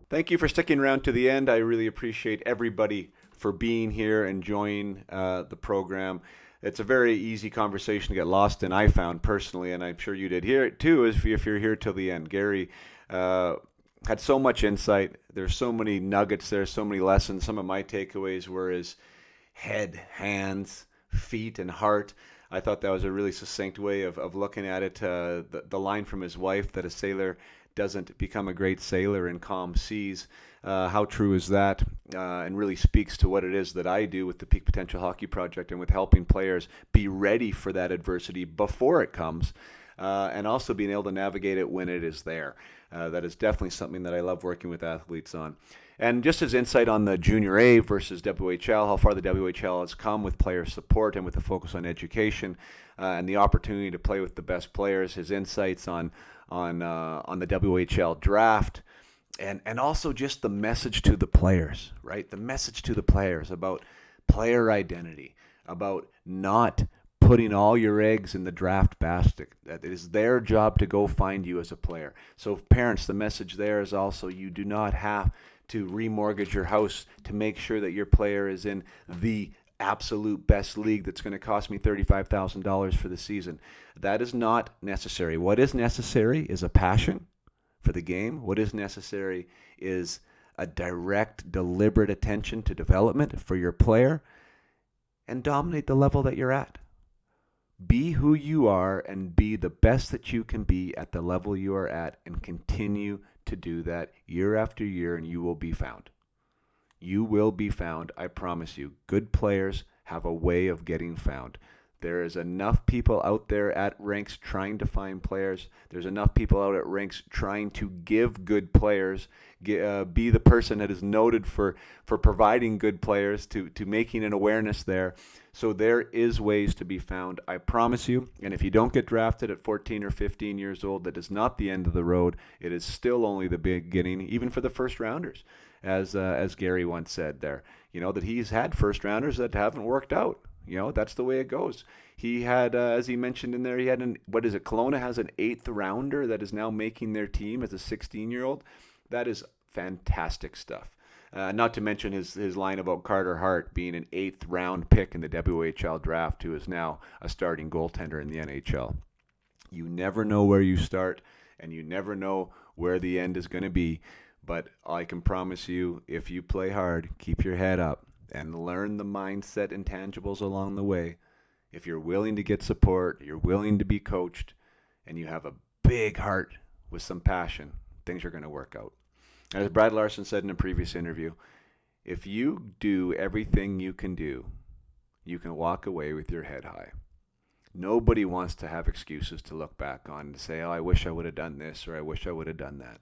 Thank you for sticking around to the end. I really appreciate everybody for being here, enjoying the program. It's a very easy conversation to get lost in, I found personally, and I'm sure you did here too, if you're here till the end. Garry had so much insight. There's so many nuggets there, so many lessons. Some of my takeaways were his head, hands, feet, and heart. I thought that was a really succinct way of looking at it. The line from his wife that a sailor doesn't become a great sailor in calm seas. How true is that? And really speaks to what it is that I do with the Peak Potential Hockey Project and with helping players be ready for that adversity before it comes, and also being able to navigate it when it is there. That is definitely something that I love working with athletes on. And just as insight on the Junior A versus WHL, how far the WHL has come with player support and with the focus on education and the opportunity to play with the best players, his insights on the WHL draft, and also just the message to the players, right? The message to the players about player identity, about not putting all your eggs in the draft basket. That it is their job to go find you as a player. So parents, the message there is also you do not have to remortgage your house to make sure that your player is in the absolute best league that's going to cost me $35,000 for the season. That is not necessary. What is necessary is a passion for the game. What is necessary is a direct, deliberate attention to development for your player, and dominate the level that you're at. Be who you are and be the best that you can be at the level you are at, and continue to do that year after year, and you will be found. You will be found, I promise you. Good players have a way of getting found. There is enough people out there at rinks trying to find players. There's enough people out at rinks trying to give good players, be the person that is noted for providing good players, to making an awareness there. So there is ways to be found, I promise you. And if you don't get drafted at 14 or 15 years old, that is not the end of the road. It is still only the beginning, even for the first rounders. As Garry once said there, that he's had first rounders that haven't worked out. That's the way it goes. He had, as he mentioned in there, he had Kelowna has an 8th rounder that is now making their team as a 16-year-old. That is fantastic stuff. Not to mention his line about Carter Hart being an 8th round pick in the WHL draft, who is now a starting goaltender in the NHL. You never know where you start, and you never know where the end is going to be. But I can promise you, if you play hard, keep your head up, and learn the mindset intangibles along the way, if you're willing to get support, you're willing to be coached, and you have a big heart with some passion, things are going to work out. As Brad Larson said in a previous interview, if you do everything you can do, you can walk away with your head high. Nobody wants to have excuses to look back on and say, oh, I wish I would have done this, or I wish I would have done that.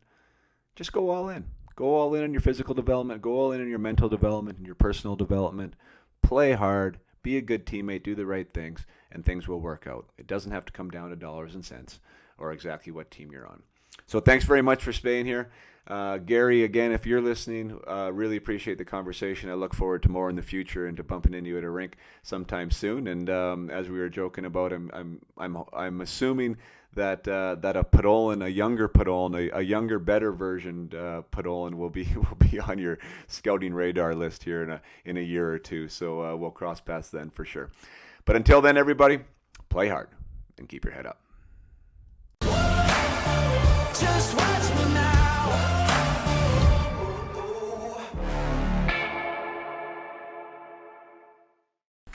Just go all in. Go all in on your physical development. Go all in on your mental development and your personal development. Play hard. Be a good teammate. Do the right things, and things will work out. It doesn't have to come down to dollars and cents or exactly what team you're on. So thanks very much for staying here. Garry, again, if you're listening, really appreciate the conversation. I look forward to more in the future and to bumping into you at a rink sometime soon. And as we were joking about, I'm assuming that a Podolin, a younger Podolin, a younger, better version Podolin will be on your scouting radar list here in a year or two. So we'll cross paths then for sure. But until then, everybody, play hard and keep your head up. Just watch me now.